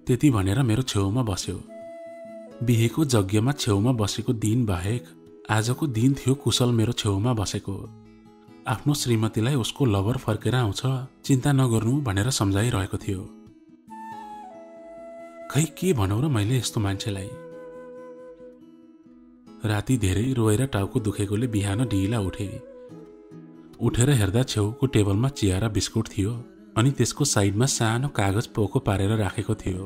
त्यति भनेर मेरो छेउमा बस्यो। बिहेको यज्ञमा छेउमा बसेको दिन बाहेक आजको दिन थियो कुशल मेरो छेउमा बसेको। आफ्नो श्रीमतीलाई उसको लभर फर्केर आउँछ, चिन्ता नगर्नु भनेर सम्झाइरहेको थियो। खै के भनौँ र मैले यस्तो मान्छेलाई। राति धेरै रोएर टाउको दुखेकोले बिहान ढिला उठेर हेर्दा छेउको टेबलमा चिया र बिस्कुट थियो, अनि त्यसको साइडमा सानो कागज पोको पारेर राखेको थियो।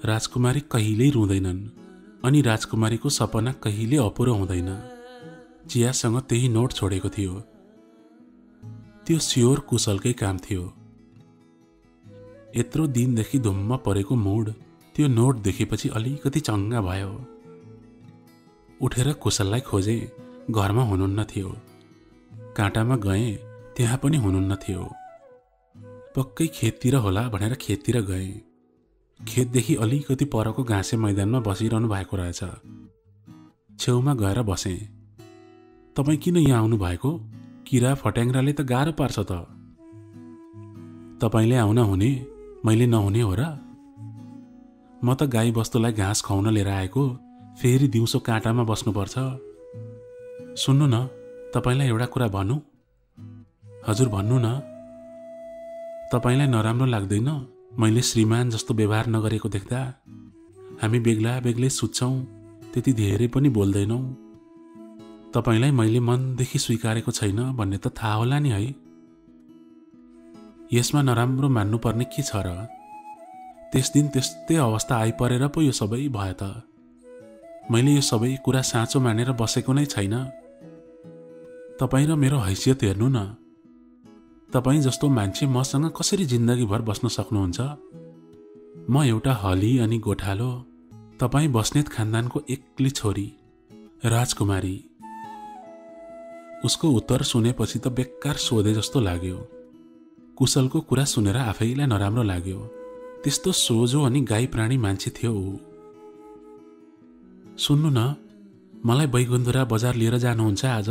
राजकुमारी कहिल्यै रुँदैनन्, अनि राजकुमारीको सपना कहिले अपुरो हुँदैन। चियासँग त्यही नोट छोडेको थियो। त्यो स्योर कुशलकै काम थियो। यत्रो दिनदेखि धुम्म परेको मुड त्यो नोट देखेपछि अलिकति चङ्गा भयो। उठेर कुशललाई खोजे, घरमा हुनुहुन्न थियो। काँटामा गएँ, त्यहाँ पनि हुनुहुन्न थियो। पक्कै खेततिर होला भनेर खेततिर गएँ। खेतदेखि अलिकति परको घाँसे मैदानमा बसिरहनु भएको रहेछ। छेउमा गएर बसेँ। तपाईँ किन यहाँ आउनु भएको? किरा फट्याङ्ग्राले त गाह्रो पार्छ त। तपाईँले आउन हुने, मैले नहुने हो र? म त गाई बस्तुलाई घाँस खुवाउन लिएर आएको, फेरि दिउँसो काँटामा बस्नुपर्छ। सुन्नु न, तपाईँलाई एउटा कुरा भनौँ? हजुर भन्नु न। तपाईँलाई नराम्रो लाग्दैन मैले श्रीमान जस्तो व्यवहार नगरेको देख्दा? हामी बेग्ला बेग्लै सुत्छौँ, त्यति धेरै पनि बोल्दैनौँ। तपाईँलाई मैले मनदेखि स्वीकारेको छैन भन्ने त थाहा होला नि है। यसमा नराम्रो मान्नुपर्ने के छ र? त्यस दिन त्यस्तै अवस्था आइपरेर पो यो सबै भयो त। मैले यो सबै कुरा साँचो मानेर बसेको नै छैन। तपाईँ र मेरो हैसियत हेर्नु न। तपाईँ जस्तो मान्छे मसँग कसरी जिन्दगीभर बस्न सक्नुहुन्छ? म एउटा हली अनि गोठालो, तपाईँ बस्नेत खानदानको एक्लै छोरी, राजकुमारी। उसको उत्तर सुनेपछि त बेकार सोधे जस्तो लाग्यो। कुशलको कुरा सुनेर आफैलाई नराम्रो लाग्यो। त्यस्तो सोझो अनि गाई प्राणी मान्छे थियो ऊ। सुन्नु न, मलाई बैगुन्धुरा बजार लिएर जानुहुन्छ आज?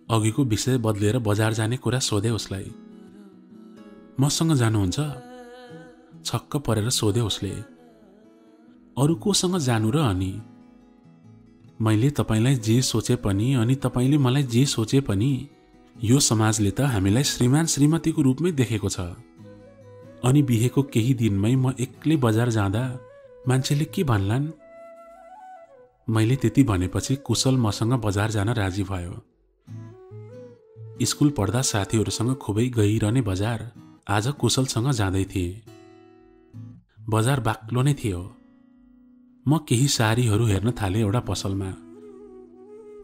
अघिको विषय बदलेर बजार जाने कुरा सोधे उसलाई। मसँग जानुहुन्छ? छक्क परेर सोधे उसले। अरू कोसँग जानु र? अनि मैले तपाईलाई जे सोचे पनि अनि तपाईले मलाई जे सोचे पनि यो समाजले त हामीलाई श्रीमान श्रीमतीको रूपमै देखेको छ। अनि बिहेको केही दिनमै म एक्लै बजार जाँदा मान्छेले के भन्लान्? मैले त्यति भनेपछि कुशल मसँग बजार जान राजी भयो। स्कुल पढ्दा साथीहरूसँग खुबै गइरहने बजार आज कुशलसँग जाँदै थिए। बजार बाक्लो नै थियो। म केही साडीहरू हेर्न थाले एउटा पसलमा।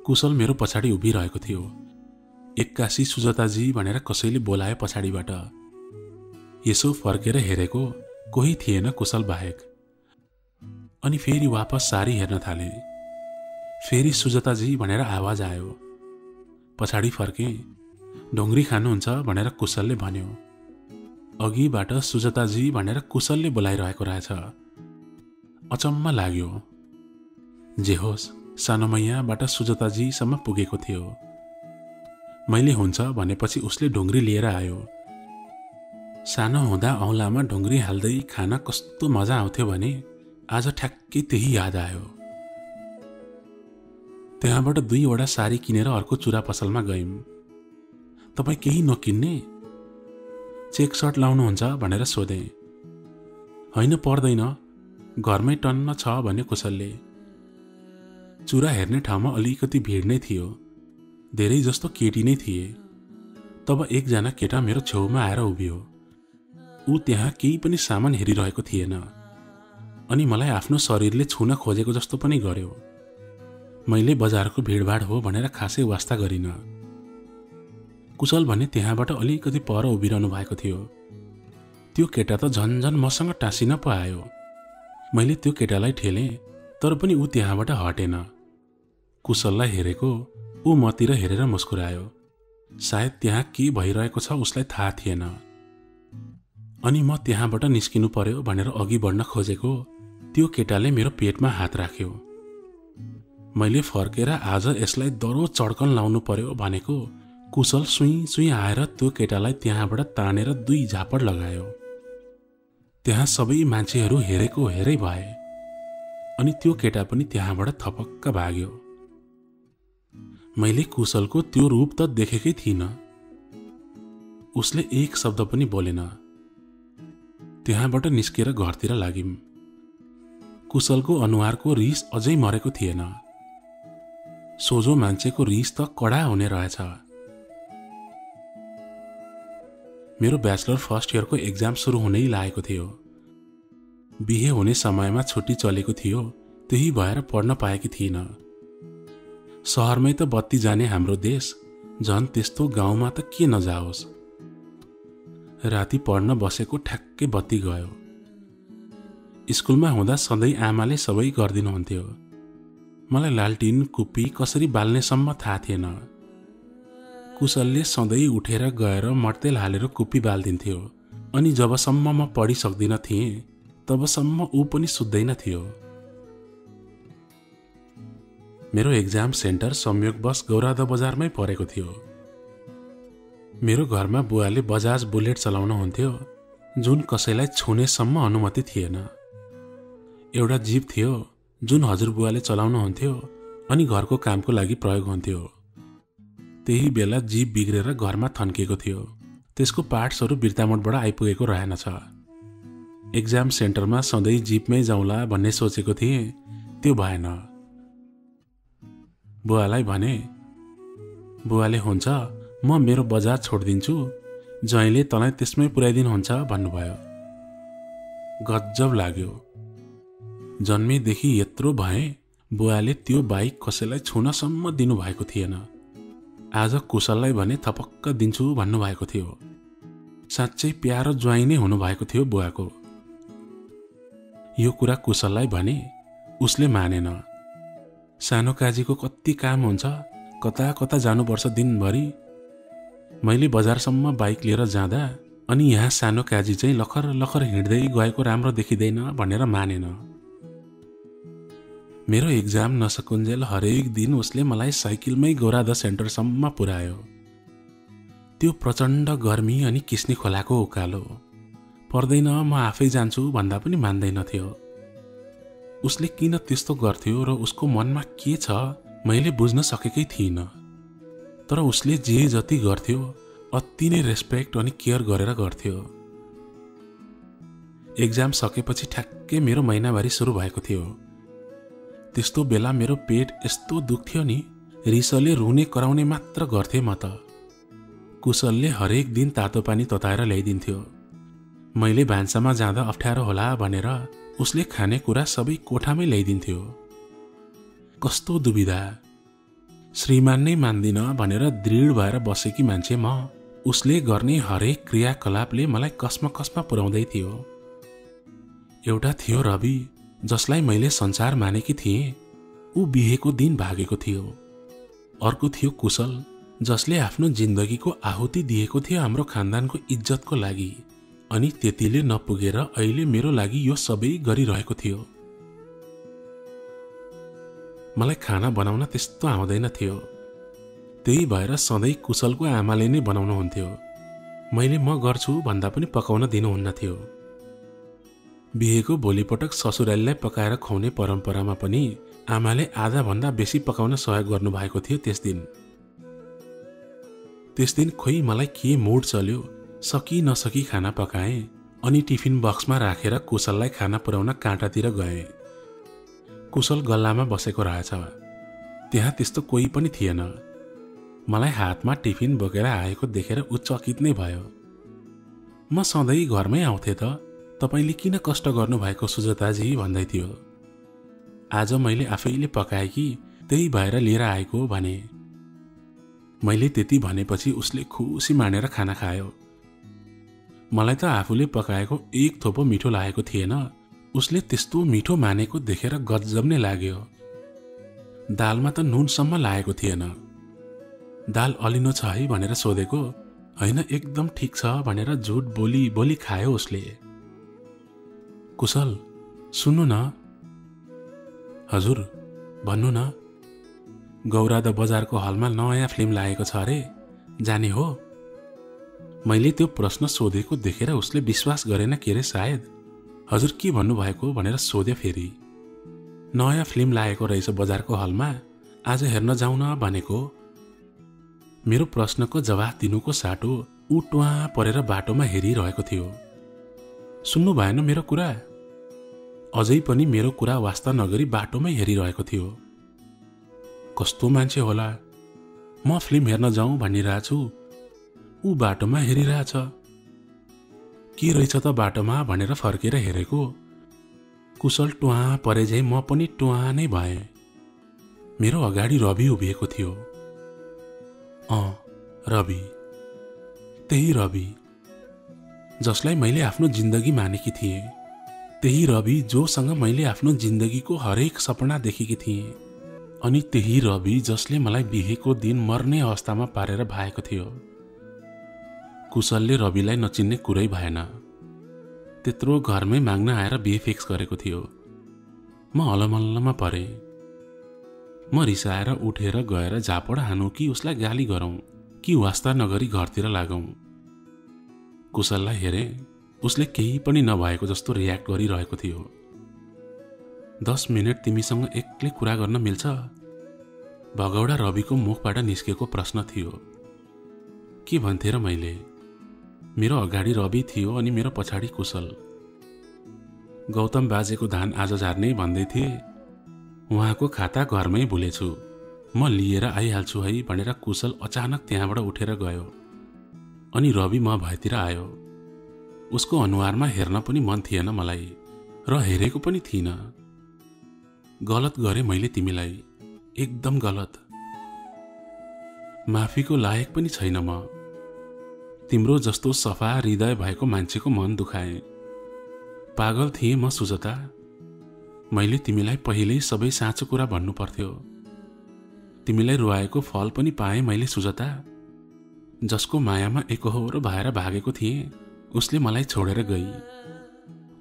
कुशल मेरो पछाडि उभिरहेको थियो। एक्कासी सुजताजी भनेर कसैले बोलाए पछाडिबाट। यसो फर्केर हेरेको कोही थिएन कुशल बाहेक। अनि फेरि वापस साडी हेर्न थाले। फेरि सुजताजी भनेर आवाज आयो। पछाडि फर्के। ढुङ्ग्री खानुहुन्छ भनेर कुशलले भन्यो। अघिबाट सुजताजी भनेर कुशलले बोलाइरहेको रहेछ। अचम्म लाग्यो। जे होस्, सानोमा यहाँबाट सुजताजीसम्म पुगेको थियो। मैले हुन्छ भनेपछि उसले ढुङ्ग्री लिएर आयो। सानो हुँदा औँलामा ढुङ्ग्री हाल्दै खान कस्तो मजा आउँथ्यो भने आज ठ्याक्कै त्यही याद आयो। त्यहाँबाट 2वटा साडी किनेर अर्को चुरा पसलमा गयौँ। तपाईँ केही नकिन्ने? चेक सर्ट लाउनुहुन्छ भनेर सोधेँ। होइन पर्दैन, घरमै टन्न छ भन्यो कुशलले। चुरा हेर्ने ठाउँमा अलिकति भिड नै थियो, धेरै जस्तो केटी नै थिए। तब एकजना केटा मेरो छेउमा आएर उभियो। ऊ त्यहाँ केही पनि सामान हेरिरहेको थिएन अनि मलाई आफ्नो शरीरले छुन खोजेको जस्तो पनि गर्यो। मैले बजारको भिडभाड हो भनेर खासै वास्ता गरिनँ। कुशल भने त्यहाँबाट अलिकति पर उभिरहनु भएको थियो। त्यो केटा त झन्झन मसँग टाँसिन पो आयो। मैले त्यो केटालाई ठेलेँ तर पनि ऊ त्यहाँबाट हटेन। कुशललाई हेरेको ऊ मतिर हेरेर मुस्कुरायो। सायद त्यहाँ के भइरहेको छ उसलाई थाहा थिएन। अनि म त्यहाँबाट निस्किनु पर्यो भनेर अघि बढ्न खोजेको त्यो केटाले मेरो पेटमा हात राख्यो। मैले फर्केर आज यसलाई दरो चड्कन लाउनु पर्यो भनेको कुशल सुई सुई आएर त्यो केटालाई त्यहाँबाट तानेर 2 झापड लगायो। त्यहाँ सबै मान्छेहरू हेरेको हेरै भए अनि त्यो केटा पनि त्यहाँबाट थपक्क भाग्यो। मैले कुशलको त्यो रूप त देखेकै थिइनँ। उसले एक शब्द पनि बोलेन। त्यहाँबाट निस्केर घरतिर लाग्यौं। कुशलको अनुहारको रिस अझै मरेको थिएन। सोझो मान्छेको रिस त कडा हुने रहेछ। मेरो ब्याचलर फर्स्ट इयरको एक्जाम सुरु हुनै लागेको थियो। बिहे हुने समयमा छुट्टी चलेको थियो, त्यही भएर पढ्न पाएकी थिइनँ। शहरमै त बत्ती जाने हाम्रो देश, झन् त्यस्तो गाउँमा त के नजाओस्। राति पढ्न बसेको ठ्याक्कै बत्ती गयो। स्कुलमा हुँदा सधैँ आमाले सबै गरिदिनुहुन्थ्यो। मलाई लालटिन कुप्पी कसरी बाल्नेसम्म थाहा थिएन। कुशलले सधैँ उठेर गएर मर्तेल हालेर कुप्पी बालिदिन्थ्यो अनि जबसम्म म पढिसक्दिन थिएँ तबसम्म ऊ पनि सुत्दैन थियो। मेरो एक्जाम सेन्टर संयोगवश गौरादा बजारमै परेको थियो। मेरो घरमा बुवाले बजाज बुलेट चलाउनुहुन्थ्यो, जुन कसैलाई छुनेसम्म अनुमति थिएन। एउटा जीप थियो जुन हजुरबुवाले चलाउनुहुन्थ्यो अनि घरको कामको लागि प्रयोग हुन्थ्यो। त्यही बेला जीप बिग्रेर घरमा थन्किएको थियो। त्यसको पार्ट्सहरू बिर्तामोडबाट आइपुगेको रहेनछ। एक्जाम सेन्टरमा सधैँ जीपमै जाउँला भन्ने सोचेको थिएँ, त्यो भएन। बुवालाई भने, बुवाले हुन्छ म मेरो बजार छोडिदिन्छु, ज्वाइँले तँलाई त्यसमै पुर्याइदिनुहुन्छ भन्नुभयो। गजब लाग्यो। जन्मेदेखि यत्रो भए बुवाले त्यो बाइक कसैलाई छुनसम्म दिनुभएको थिएन। आज कुशललाई भने थपक्क दिन्छु भन्नुभएको थियो। साँच्चै प्यारो ज्वाइँ नै हुनुभएको थियो बुवाको। यो कुरा कुशललाई भने, उसले मानेन। सानो काजीको कति काम हुन्छ, कता कता जानुपर्छ दिनभरि। मैले बजारसम्म बाइक लिएर जाँदा अनि यहाँ सानो काजी चाहिँ लखर लखर हिँड्दै गएको राम्रो देखिँदैन भनेर मानेन। मेरो एक्जाम नसकुन्जेल हरेक दिन उसले मलाई साइकलमै गौरादा सेन्टरसम्म पुर्यायो। त्यो प्रचण्ड गर्मी अनि किस्ने खोलाको उकालो। पर्दैन म आफै जान्छु भन्दा पनि मान्दैनथ्यो। उसले किन त्यस्तो गर्थ्यो र उसको मनमा के छ मैले बुझ्न सकेकै थिइनँ। तर उसले जे जति गर्थ्यो अति नै रेस्पेक्ट अनि केयर गरेर गर्थ्यो। एक्जाम सकेपछि ठ्याक्कै मेरो महिनावारी सुरु भएको थियो। त्यस्तो बेला मेरो पेट यस्तो दुख्थ्यो नि, रिसले रुने कराउने मात्र गर्थे म त। कुशलले हरेक दिन तातो पानी तताएर ल्याइदिन्थ्यो। मैले भान्सामा जाँदा अप्ठ्यारो होला भनेर उसले खानेकुरा सबै कोठामै ल्याइदिन्थ्यो। कस्तो दुविधा। श्रीमान नै मान्दिन भनेर दृढ भएर बसेकी मान्छे म, उसले गर्ने हरेक क्रियाकलापले मलाई कसमा कसमा पुर्याउँदै थियो। एउटा थियो रवि, जसलाई मैले संसार मानेकी थिएँ, ऊ बिहेको दिन भागेको थियो। अर्को थियो कुशल, जसले आफ्नो जिन्दगीको आहुति दिएको थियो हाम्रो खानदानको इज्जतको लागि, अनि त्यतिले नपुगेर अहिले मेरो लागि यो सबै गरिरहेको थियो। मलाई खाना बनाउन त्यस्तो आउँदैन थियो। त्यही भएर सधैँ कुशलको आमाले नै बनाउनुहुन्थ्यो। मैले म गर्छु भन्दा पनि पकाउन दिनुहुन्न थियो। बिहेको भोलिपटक ससुरालीलाई पकाएर खुवाउने परम्परामा पनि आमाले आधाभन्दा बेसी पकाउन सहयोग गर्नुभएको थियो। त्यस दिन खोइ मलाई के मुड चल्यो, सकी नसकी खाना पकाएँ अनि टिफिन बक्समा राखेर कुशललाई खाना पुर्याउन काँटातिर गएँ। कुशल गल्लामा बसेको रहेछ। त्यहाँ त्यस्तो कोही पनि थिएन। मलाई हातमा टिफिन बोकेर आएको देखेर ऊ चकित नै भयो। म सधैँ घरमै आउँथे त, तपाईले किन कष्ट गर्नुभएको सुजाताजी भन्दै थियो। आज मैले आफैले पकाए कि त्यही भएर लिएर आएको भने। मैले त्यति भनेपछि उसले खुसी मानेर खाना खायो। मलाई त आफूले पकाएको एक थोपो मिठो लागेको थिएन। उसले त्यस्तो मिठो मानेको देखेर गजब नै लाग्यो। दालमा त नुनसम्म लागेको थिएन। दाल अलिनो छ है भनेर सोधेको, होइन एकदम ठिक छ भनेर झुट बोली बोली खायो उसले। कुशल सुन्नु न। हजुर भन्नु न। गौरा द बजारको हलमा नयाँ फिल्म लागेको छ अरे, जाने हो? मैले त्यो प्रश्न सोधेको देखेर उसले विश्वास गरेन के रे सायद। हजुर के भन्नुभएको भनेर सोध्यो फेरि। नयाँ फिल्म लागेको रहेछ बजारको हलमा, आज हेर्न जाउँ न भनेको। मेरो प्रश्नको जवाफ दिनुको साटो ऊ टुवा परेर बाटोमा हेरिरहेको थियो। सुन्नु भएन मेरो कुरा? अझै पनि मेरो कुरा वास्ता नगरी बाटोमै हेरिरहेको थियो। कस्तो मान्छे होला, म फिल्म हेर्न जाउँ भनिरहेछु, ऊ बाटोमा हेरिरहेछ। के रहेछ त बाटोमा भनेर फर्केर हेरेको, कुशल टुवा परे झै म पनि टुवा नै भएँ। मेरो अगाडि रवि उभिएको थियो। रवि, त्यही रवि जसलाई मैले आफ्नो जिन्दगी मानेकी थिएँ, त्यही रवि जोसँग मैले आफ्नो जिन्दगीको हरेक सपना देखेकी थिएँ, अनि त्यही रवि जसले मलाई बिहेको दिन मर्ने अवस्थामा पारेर भाएको थियो। कुशलले रविलाई नचिन्ने कुरै भएन। त्यत्रो घरमै माग्न आएर बिहे फिक्स गरेको थियो। म अलमल्लमा परे। म रिसाएर उठेर गएर झापड हानु कि उसलाई गाली गरौँ कि वास्ता नगरी घरतिर लागौँ। कुशललाई हेरे, उसले केही पनि नभएको जस्तो रियाक्ट गरिरहेको थियो। 10 मिनट तिमीसँग एक्लै कुरा गर्न मिल्छ? भगौडा रविको मुखबाट निस्केको प्रश्न थियो। के भन्थे र मैले? मेरो अगाडि रवि थियो अनि मेरो पछाडि कुशल। गौतम बाजेको धान आज झार्ने भन्दै थिए। उहाँको खाता घरमै भुलेछु, म लिएर आइहाल्छु है भनेर कुशल अचानक त्यहाँबाट उठेर गयो अनि रवि म भएतिर आयो। उसको अनुहारमा हेर्न पनि मन थिएन मलाई र हेरेको पनि थिइनँ। गलत गरेँ मैले तिमीलाई, एकदम गलत। माफीको लायक पनि छैन म। तिम्रो जस्तो सफा हृदय भएको मान्छेको मन दुखाएँ। पागल थिएँ म सुजाता। मैले तिमीलाई पहिल्यै सबै साँचो कुरा भन्नु पर्थ्यो। तिमीलाई रुवाएको फल पनि पाएँ मैले सुजाता। जसको मायामा एकहोरो भएर भागेको थिएँ, उसले मलाई छोडेर गई।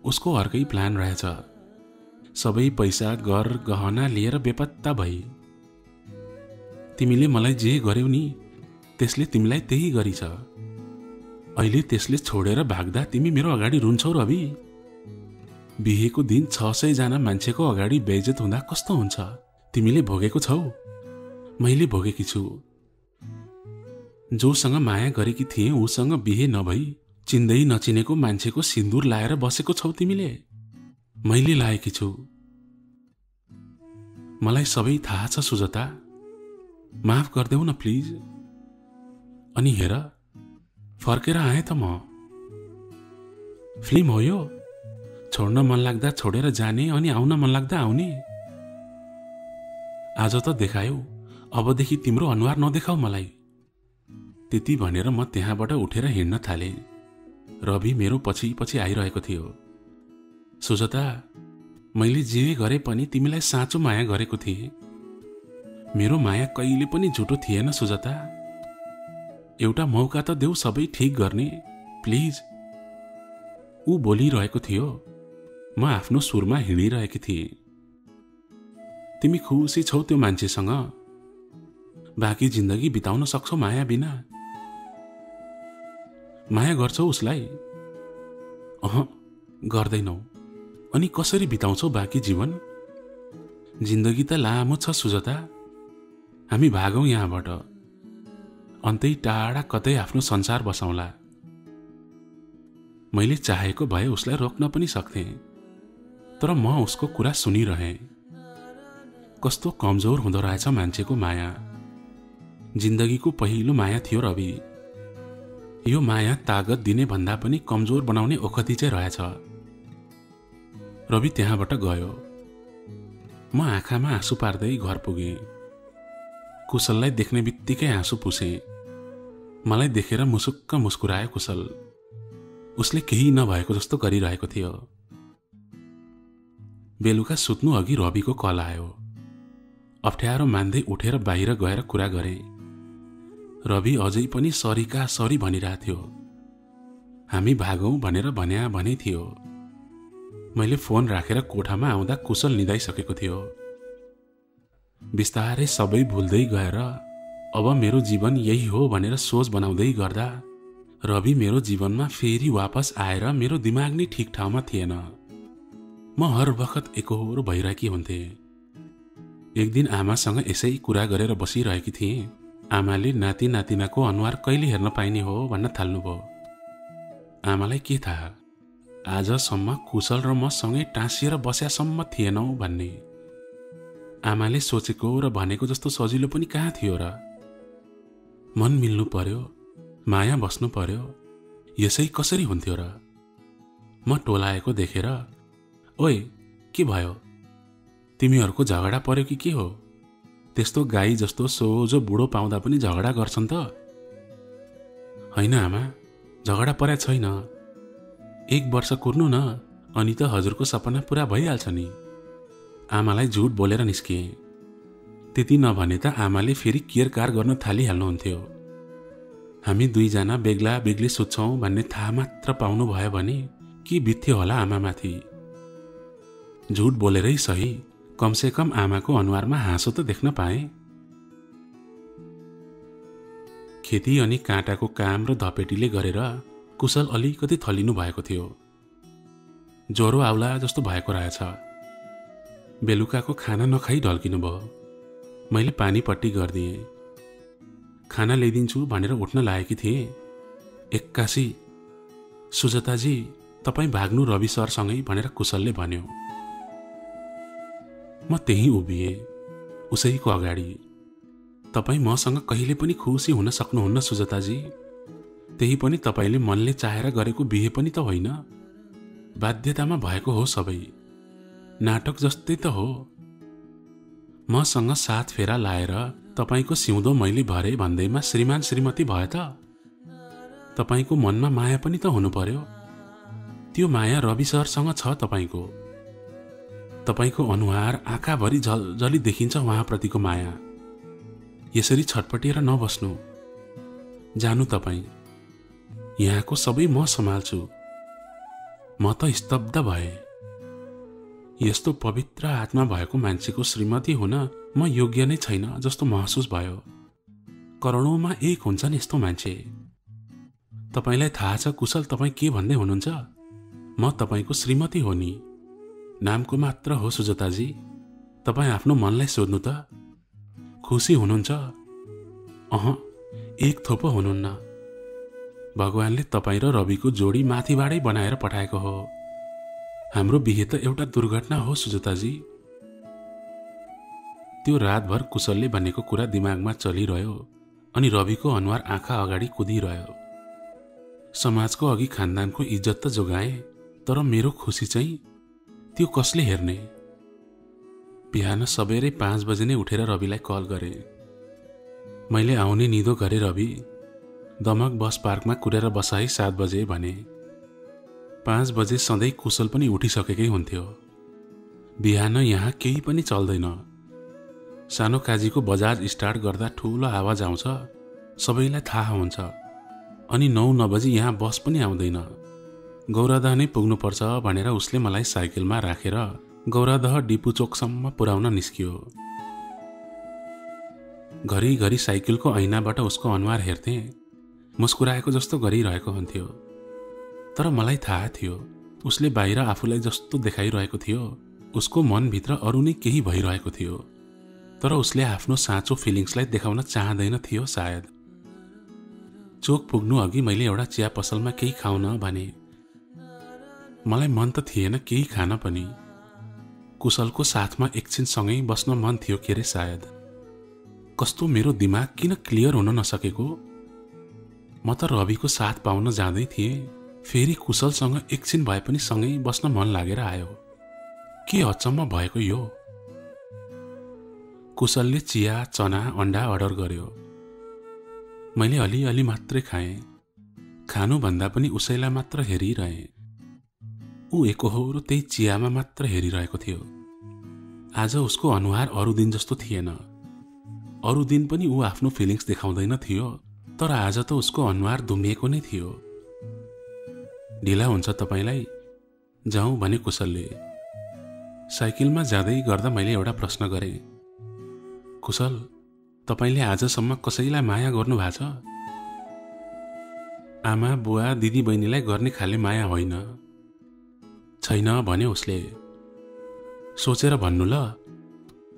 उसको अर्कै प्लान रहेछ। सबै पैसा घर गहना लिएर बेपत्ता भई। तिमीले मलाई जे गर्यौ नि, त्यसले तिमीलाई त्यही गरिछ। अहिले त्यसले छोडेर भाग्दा तिमी मेरो अगाडि रुन्छौ रवि? बिहेको दिन 600 जना मान्छेको अगाडि बेइज्जत हुँदा कस्तो हुन्छ? तिमीले भोगेको छौ, मैले भोगेकी छु। जोसँग माया गरेकी थिएँ उसँग बिहे नभई चिन्दै नचिनेको मान्छेको सिन्दुर लाएर बसेको छौ तिमीले। मैले लाएकी छु। मलाई सबै थाहा छ सुजाता, माफ गरिदेऊ न प्लिज। अनि हेर, फर्केर आएँ त म। फिल्म हो यो, छोड्न मन लाग्दा छोडेर जाने अनि आउन मन लाग्दा आउने। आज त देखायौ, अबदेखि तिम्रो अनुहार नदेखाऊ मलाई। त्यति भनेर म त्यहाँबाट उठेर हिँड्न थालेँ। रवि मेरो पछि पछि आइरहेको थियो। सुजाता, मैले जे गरे पनि तिमीलाई साँचो माया गरेको थिएँ। मेरो माया कहिले पनि झुटो थिएन सुजाता। एउटा मौका त देऊ सबै ठिक गर्ने, प्लिज। ऊ बोलिरहेको थियो, म आफ्नो सुरमा हिँडिरहेकी थिएँ। तिमी खुसी छौ त्यो मान्छेसँग? बाँकी जिन्दगी बिताउन सक्छौ माया बिना? माया गर्छौ उसलाई? गर्दैनौ। अनि कसरी बिताउँछौ बाँकी जीवन? जिन्दगी त लामो छ सुजता। हामी भागौं यहाँबाट, अन्तै टाढा कतै आफ्नो संसार बसाउँला। मैले चाहेको भए उसलाई रोक्न पनि सक्थे, तर म उसको कुरा सुनिरहे। कस्तो कमजोर हुँदो रहेछ मान्छेको माया। जिन्दगीको पहिलो माया थियो रवि। यो माया तागत दिने भन्दा पनि कमजोर बनाउने ओखती चाहिँ रहेछ। रवि त्यहाँबाट गयो। म आँखामा आँसु पार्दै घर पुगे। कुशललाई देख्ने बित्तिकै आँसु पुसे। मलाई देखेर मुसुक्क मुस्कुरायो कुशल। उसले केही नभएको जस्तो गरिरहेको थियो। बेलुका सुत्नु अघि रविको कल आयो। अप्ठ्यारो मान्दै उठेर बाहिर गएर कुरा गरे। रवि अझै पनि सरीका सरी भनिरहेको थियो। हामी भागौं भनेर भन्या भने थियो। मैले फोन राखेर कोठामा आउँदा कुशल निदाइसकेको थियो। बिस्तारै सबै भुल्दै गएर अब मेरो जीवन यही हो भनेर सोच बनाउँदै गर्दा रवि मेरो जीवनमा फेरि वापस आएर मेरो दिमाग नै ठिक ठाउँमा थिएन। म हर बखत एकोहोरो भइरहेकी हुन्थे। एक दिन आमासँग यसै कुरा गरेर बसिरहेकी थिएँ। आमाले नाति नातिनाको अनुहार कहिले हेर्न पाइने हो भन्न थाल्नुभयो। आमालाई के थाहा, आजसम्म कुशल र म सँगै टाँसिएर बस्यासम्म थिएनौ भन्ने। आमाले सोचेको र भनेको जस्तो सजिलो पनि कहाँ थियो र। मन मिल्नु पर्यो, माया बस्नु पर्यो, यसै कसरी हुन्थ्यो र। म टोलाएको देखेर, ओए के भयो, तिमीहरूको झगडा पर्यो कि के हो? त्यस्तो गाई जस्तो सोझो बुढो पाउँदा पनि झगडा गर्छन् त? होइन आमा, झगडा पर्या छैन। 1 वर्ष कुर्नु न, अनि त हजुरको सपना पुरा भइहाल्छ नि। आमालाई झुट बोलेर निस्किए। त्यति नभने त आमाले फेरि केयरकार गर्न थालिहाल्नुहुन्थ्यो। हामी दुईजना बेग्ला बेग्लै सुत्छौं भन्ने थाहा मात्र पाउनु भयो भने के बित्थ्यो होला आमामाथि। झुट बोलेरै सही, कमसे कम आमाको अनुहारमा हाँसो त देख्न पाए। खेती अनि काँटाको काम र धपेटीले गरेर कुशल अलिकति थलिनु भएको थियो। ज्वरो आउला जस्तो भएको रहेछ। बेलुकाको खाना नखाई ढल्किनु भयो। मैले पानी पट्टी गरिदिएँ। खाना ल्याइदिन्छु भनेर उठ्न लागेकी थिएँ। एक्कासी, सुजताजी तपाईँ भाग्नु रवि सरसँगै भनेर कुशलले भन्यो। म त्यही उभिएँ, उसैको अगाडि। तपाईँ मसँग कहिले पनि खुसी हुन सक्नुहुन्न सुजताजी। त्यही पनि तपाईँले मनले चाहेर गरेको बिहे पनि त होइन। बाध्यतामा भएको हो सबै। नाटक जस्तै त हो। मसँग 7 फेरा लाएर तपाईँको सिउँदो मैले भरे भन्दैमा श्रीमान श्रीमती भयो त? तपाईँको मनमा माया पनि त हुनु पर्यो। त्यो माया रवि सरसँग छ तपाईँको। तपाईँको अनुहार आँखाभरि झलझली देखिन्छ उहाँप्रतिको माया। यसरी छटपटिएर नबस्नु। जानु तपाईँ, यहाँको सबै म सम्हाल्छु। म त स्तब्ध भए। यस्तो पवित्र आत्मा भएको मान्छेको श्रीमती हुन म योग्य नै छैन जस्तो महसुस भयो। करोडौंमा एक हुन्छन् यस्तो मान्छे। तपाईलाई थाहा छ कुशल तपाईँ के भन्दै हुनुहुन्छ? म तपाईँको श्रीमती हो नि। नामको मात्र हो सुजताजी। तपाईँ आफ्नो मनलाई सोध्नु त। खुसी हुनुहुन्छ? एक थोपो हुनुहुन्न। भगवानले तपाईँ र रविको जोडी माथिबाटै बनाएर पठाएको हो। हाम्रो बिहे त एउटा दुर्घटना हो सुजताजी। त्यो रातभर कुशलले भनेको कुरा दिमागमा चलिरह्यो अनि रविको अनुहार आँखा अगाडि कुदिरह्यो। समाजको अघि खानदानको इज्जत त जोगाए, तर मेरो खुसी चाहिँ त्यो कसले हेर्ने? बिहान सबेरै 5 बजे नै उठेर रविलाई कल गरे। मैले आउने निदो गरे रवि। दमक बस पार्कमा कुरेर बसाई 7 बजे भने। 5 बजे सधैँ कुशल पनि उठिसकेकै हुन्थ्यो। बिहान यहाँ केही पनि चल्दैन। सानो काजीको बजाज स्टार्ट गर्दा ठुलो आवाज आउँछ, सबैलाई थाहा हुन्छ। अनि 9 बजी यहाँ बस पनि आउँदैन। गौरादा नै पुग्नुपर्छ भनेर उसले मलाई साइकलमा राखेर गौरादह डिपु चोकसम्म पुर्याउन निस्कियो। घरिघरि साइकलको ऐनाबाट उसको अनुहार हेर्थे, मुस्कुराएको जस्तो गरिरहेको हुन्थ्यो। तर मलाई थाहा थियो उसले बाहिर आफूलाई जस्तो देखाइरहेको थियो, उसको मनभित्र अरू नै केही भइरहेको थियो। तर उसले आफ्नो साँचो फिलिङ्सलाई देखाउन चाहँदैन थियो सायद। चोक पुग्नु अघि मैले एउटा चिया पसलमा केही खाउन भने। मलाई मन त थिएन केही खान पनि। कुशलको साथमा एकछिन सँगै बस्न मन थियो के रे सायद। कस्तो मेरो दिमाग किन क्लियर हुन नसकेको। म त रविको साथ पाउन जाँदै थिएँ, फेरि कुशलसँग एकछिन भए पनि सँगै बस्न मन लागेर आयो। के अचम्म भएको यो। कुशलले चिया, चना, अन्डा अर्डर गर्यो। मैले अलिअलि मात्रै खाएँ। खानुभन्दा पनि उसैलाई मात्र हेरिरहेँ। ऊ एकहोरो त्यही चियामा मात्र हेरिरहेको थियो। आज उसको अनुहार अरू दिन जस्तो थिएन। अरू दिन पनि ऊ आफ्नो फिलिङ्स देखाउँदैन थियो, तर आज त उसको अनुहार दुम्बिएको नै थियो। ढिला हुन्छ तपाईलाई, जाउँ भने कुशलले। साइकलमा जाँदै गर्दा मैले एउटा प्रश्न गरेँ, कुशल तपाईले आजसम्म कसैलाई माया गर्नु भएको छ? आमा, बुवा, दिदी बहिनीलाई गर्ने खाले माया होइन। छैन भने उसले। सोचेर भन्नु ल।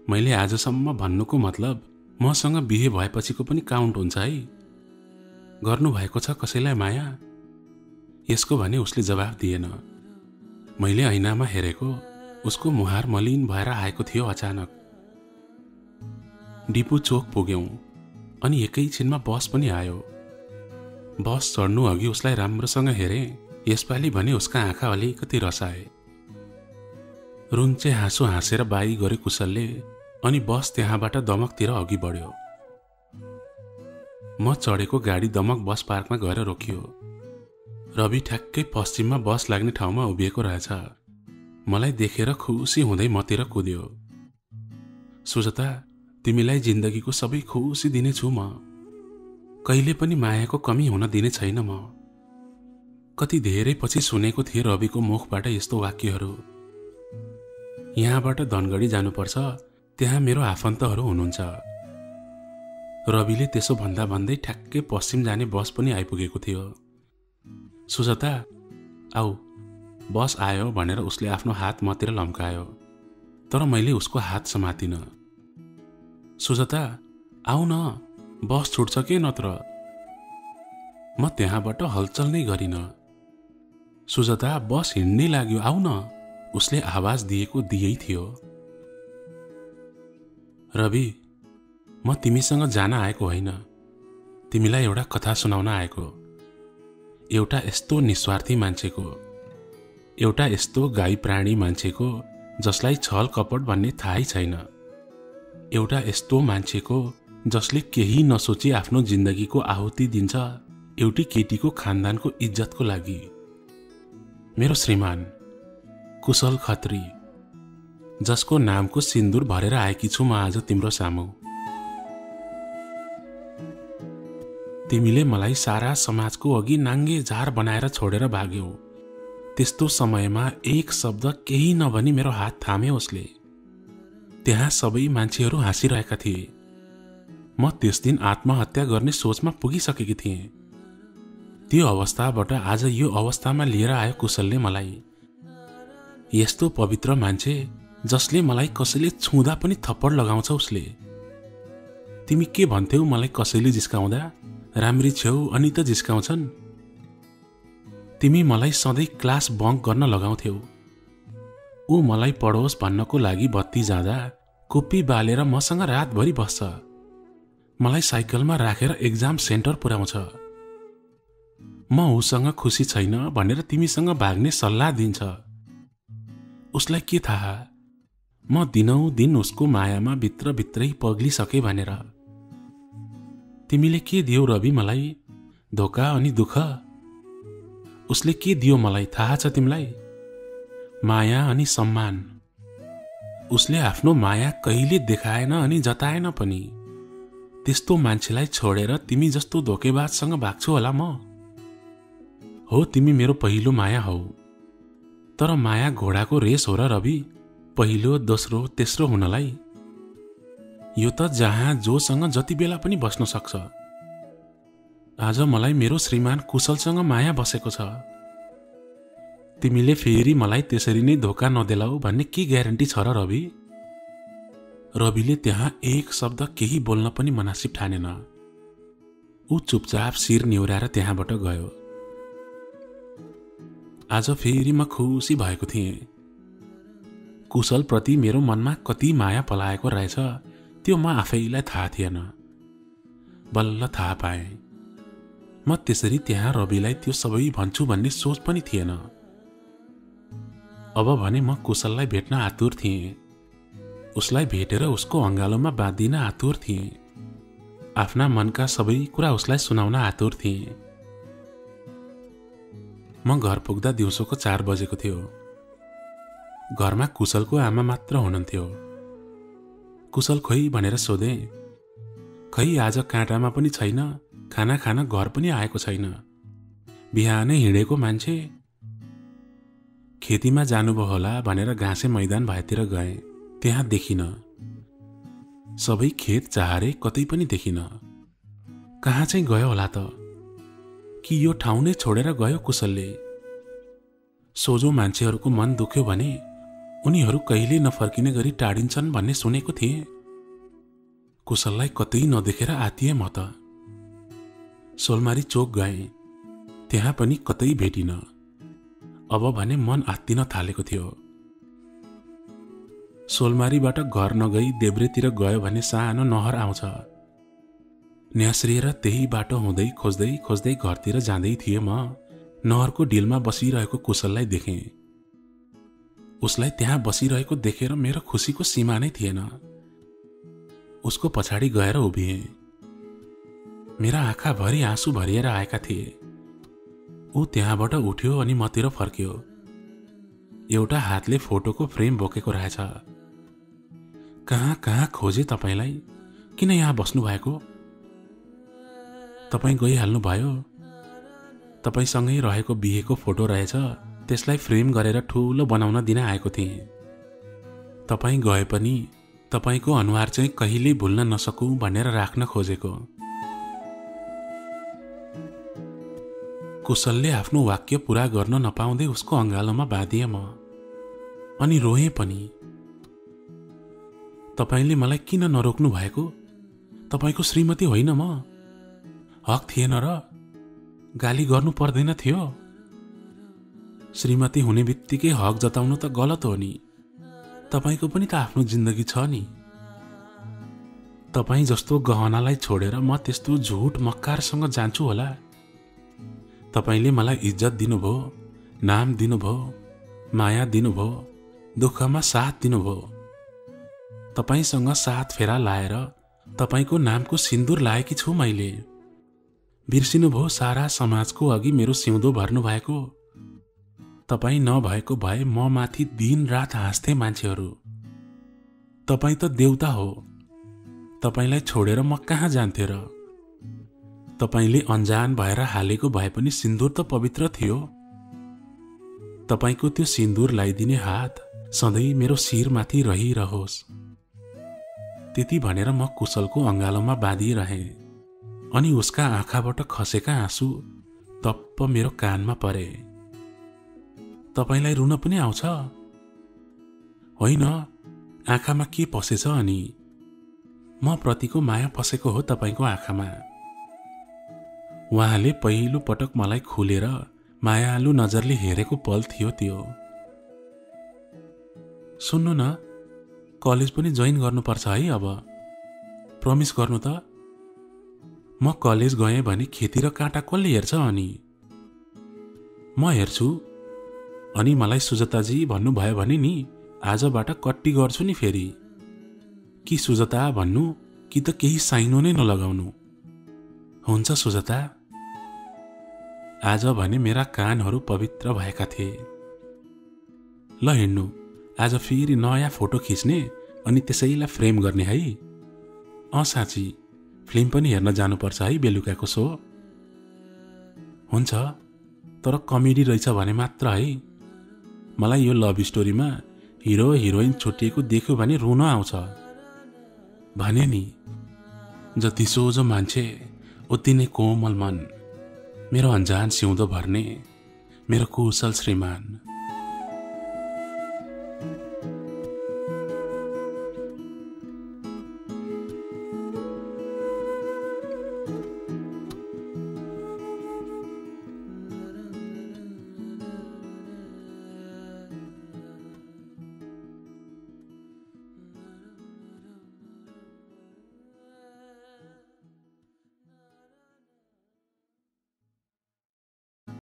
मैले आजसम्म भन्नुको मतलब मसँग बिहे भएपछिको पनि काउन्ट हुन्छ है। गर्नुभएको छ कसैलाई माया? यसको भने उसले जवाफ दिएन। मैले ऐनामा हेरेको, उसको मुहार मलिन भएर आएको थियो अचानक। डिपु चोक पुग्यौं अनि एकैछिनमा बस पनि आयो। बस चढ्नु अघि उसलाई राम्रोसँग हेरेँ, यसपालि भने उसका आँखा अलिकति रसाए। रुन्चे हाँसो हाँसेर बाई गरे कुशलले अनि बस त्यहाँबाट दमकतिर अघि बढ्यो। म चढेको गाडी दमक बस पार्कमा गएर रोकियो। रवि ठ्याक्कै पश्चिममा बस लाग्ने ठाउँमा उभिएको रहेछ। मलाई देखेर खुसी हुँदै मतिर कुद्यो। सुजता, तिमीलाई जिन्दगीको सबै खुसी दिनेछु म। कहिले पनि मायाको कमी हुन दिने छैन म। कति धेरै पछि सुनेको थिएँ रविको मुखबाट यस्तो वाक्यहरू। यहाँबाट धनगढी जानुपर्छ, त्यहाँ मेरो आफन्तहरू हुनुहुन्छ। रविले त्यसो भन्दा भन्दै ठ्याक्कै पश्चिम जाने बस पनि आइपुगेको थियो। सुजता आऊ, बस आयो भनेर उसले आफ्नो हात मतिर लम्कायो, तर मैले उसको हात समातिन। सुजता आऊ न, बस छुट्छ के नत्र। म त्यहाँबाट हलचल नै गरिन। सुजता बस हिँड्नै लाग्यो, आऊ न, उसले आवाज दिएको दिएै थियो। रवि, म तिमीसँग जान आएको होइन, तिमीलाई एउटा कथा सुनाउन आएको। एउटा यस्तो निस्वार्थी मान्छेको, एउटा यस्तो गाई प्राणी मान्छेको जसलाई छल कपट भन्ने थाहै छैन। एउटा यस्तो मान्छेको जसले केही नसोची आफ्नो जिन्दगीको आहुति दिन्छ एउटी केटीको खानदानको इज्जतको लागि। मेरो श्रीमान कुशल खत्री, जसको नामको सिन्दूर भरेर आएकी छु म आज तिम्रो सामु। तिमीले मलाई सारा समाजको अघि नाङ्गे झार बनाएर छोडेर भाग्यौ। त्यस्तो समयमा एक शब्द केही नभनी मेरो हात थाम्यो उसले। त्यहाँ सबै मान्छेहरू हाँसिरहेका थिए। म त्यस दिन आत्महत्या गर्ने सोचमा पुगिसकेकी थिएँ। त्यो अवस्थाबाट आज यो अवस्थामा लिएर आयो कुशलले मलाई। यस्तो पवित्र मान्छे जसले मलाई कसैले छुँदा पनि थप्पड लगाउँछ उसले। तिमी के भन्थ्यौ मलाई कसैले जिस्काउँदा? राम्री छेउ अनि त जिस्काउँछन्। तिमी मलाई सधैँ क्लास बङ्क गर्न लगाउँथ्यौ। ऊ मलाई पढोस् भन्नको लागि बत्ती जाँदा कुप्पी बालेर मसँग रातभरि बस्छ। मलाई साइकलमा राखेर एक्जाम सेन्टर पुर्याउँछ। म उसँग खुसी छैन भनेर तिमीसँग भाग्ने सल्लाह दिन्छ। उसलाई के थाहा म दिनौं दिन उसको मायामा भित्रभित्रै पग्लिसके भनेर। तिमीले के दियौ रवि मलाई? धोका अनि दुःख। उसले के दियो मलाई थाहा छ तिमीलाई? माया अनि सम्मान। उसले आफ्नो माया कहिले देखाएन अनि जताएन पनि। त्यस्तो मान्छेलाई छोडेर तिमी जस्तो धोकेबाजसँग भाग्छु होला म? हो, तिमी मेरो पहिलो माया हौ। तर माया घोडाको रेस हो र रवि, पहिलो दोस्रो तेस्रो हुनलाई? यो त जहाँ जोसँग जति बेला पनि बस्न सक्छ। आज मलाई मेरो श्रीमान कुशलसँग माया बसेको छ। तिमीले फेरि मलाई त्यसरी नै धोका नदेलाऊ भन्ने के ग्यारेन्टी छ र रवि? रविले त्यहाँ एक शब्द केही बोल्न पनि मनासिब ठानेन। ऊ चुपचाप शिर निहुराएर त्यहाँबाट गयो। आज फेरि म खुसी भएको थिएँ। कुशलप्रति मेरो मनमा कति माया पलाएको रहेछ त्यो म आफैलाई थाहा थिएन। बल्ल थाहा पाएँ। म त्यसरी त्यहाँ रविलाई त्यो सबै भन्छु भन्ने सोच पनि थिएन। अब भने म कुशललाई भेट्न आतुर थिएँ। उसलाई भेटेर उसको अँगालोमा बाँधिन आतुर थिएँ। आफ्ना मनका सबै कुरा उसलाई सुनाउन आतुर थिएँ। म घर पुग्दा दिउँसोको 4 बजेको थियो। घरमा कुशलको आमा मात्र हुनुहुन्थ्यो। कुशल खोइ भनेर सोधे। खै आज काँटामा पनि छैन, खाना खान घर पनि आएको छैन। बिहानै हिँडेको मान्छे। खेतीमा जानुभयो होला भनेर घाँसे मैदान भएतिर गए। त्यहाँ देखिन। सबै खेत चाहारे कतै पनि देखिन। कहाँ चाहिँ गयो होला त? कि यो ठाउँ नै छोडेर गयो कुशलले? सोझो मान्छेहरूको मन दुख्यो भने उनीहरू कहिले नफर्किने गरी टाढिन्छन् भन्ने सुनेको थिएँ। कुशललाई कतै नदेखेर आतिए म त। सोलमारी चोक गए। त्यहाँ पनि कतै भेटिन। अब भने मन आत्तिन थालेको थियो। सोलमारीबाट घर नगई देब्रेतिर गयो भने सानो नहर आउँछ। न्यास्रिएर त्यही बाटो हुँदै खोज्दै खोज्दै घरतिर जाँदै थिएँ म। नहरको डिलमा बसिरहेको कुशललाई देखेँ। उसलाई त्यहाँ बसिरहेको देखेर मेरो खुसीको सीमा नै थिएन। उसको पछाडि गएर उभिएँ। मेरा आँखाभरि आँसु भरिएर आएका थिए। ऊ त्यहाँबाट उठ्यो अनि मतिर फर्क्यो। एउटा हातले फोटोको फ्रेम बोकेको रहेछ। कहाँ कहाँ खोजे तपाईलाई? किन यहाँ बस्नु भएको? तपाईँ गइहाल्नु भयो? तपाईसँगै रहेको बिहेको फोटो रहेछ। त्यसलाई फ्रेम गरेर ठुलो बनाउन दिन आएको थिएँ। तपाईँ गए पनि तपाईको अनुहार चाहिँ कहिल्यै भुल्न नसकौँ भनेर राख्न खोजेको। कुशलले आफ्नो वाक्य पूरा गर्न नपाउँदै उसको अँगालोमा बाँधिए म। अनि रोएँ पनि। तपाईले मलाई किन नरोक्नु भएको? तपाईको श्रीमती होइन म? हक थिएन र? गाली गर्नु पर्दैन थियो? श्रीमती हुने बित्तिकै हक जताउनु त गलत हो नि। तपाईको पनि त आफ्नो जिन्दगी छ नि। तपाईँ जस्तो गहनालाई छोडेर म त्यस्तो झुट मक्कारसँग जान्छु होला? तपाईले मलाई इज्जत दिनुभयो, नाम दिनुभयो, माया दिनुभयो, दुःखमा साथ दिनुभयो। तपाईसँग साथ फेरा लाएर तपाईको नामको सिन्दुर लाएकी छु मैले। बिर्सिनुभयो सारा समाजको अघि मेरो सिउँदो भर्नु भएको। तपाईँ नभएको भए म माथि दिन रात हाँस्थे मान्छेहरू। तपाईँ त देउता हो। तपाईलाई छोडेर म कहाँ जान्थे र? तपाईले अनजान भएर हालेको भए पनि सिन्दुर त पवित्र थियो। तपाईको त्यो सिन्दुर लगाइदिने हात सधैँ मेरो शिरमाथि रहिरहोस्। त्यति भनेर म कुशलको अँगालोमा बाँधिरहेँ। अनि उसका आँखाबाट खसेका आँसु तप्प मेरो कानमा परे। तपाईलाई रुन पनि आउँछ? होइन, आँखामा के पसेछ अनि? म प्रतिको माया पसेको हो तपाईको आँखामा। उहाँले पहिलो पटक मलाई खुलेर मायालु नजरले हेरेको पल थियो त्यो। सुन्नु न, कलेज पनि जोइन गर्नुपर्छ है अब। प्रमिस गर्नु त। म कलेज गएँ भने खेती र काँटा कसले हेर्छ अनि? म हेर्छु। अनि मलाई सुजताजी भन्नुभयो भने नि आजबाट कट्टी गर्छु नि फेरि। कि सुजता भन्नु कि त केही साइनो नै नलगाउनु। हुन्छ सुजता। आज भने मेरा कानहरू पवित्र भएका थिए। ल हिँड्नु, आज फेरि नयाँ फोटो खिच्ने अनि त्यसैलाई फ्रेम गर्ने है। साँची, फिल्म पनि हेर्न जानुपर्छ है बेलुकाको सो। हुन्छ, तर कमेडी रहेछ भने मात्र है। मलाई यो लभ स्टोरीमा हिरो हिरोइन छुट्टिएको देख्यो भने रुन आउँछ। भने नि, जति सोझो मान्छे उति नै कोमल मन, मेरो अन्जान सिउँदो भर्ने मेरो कुशल श्रीमान।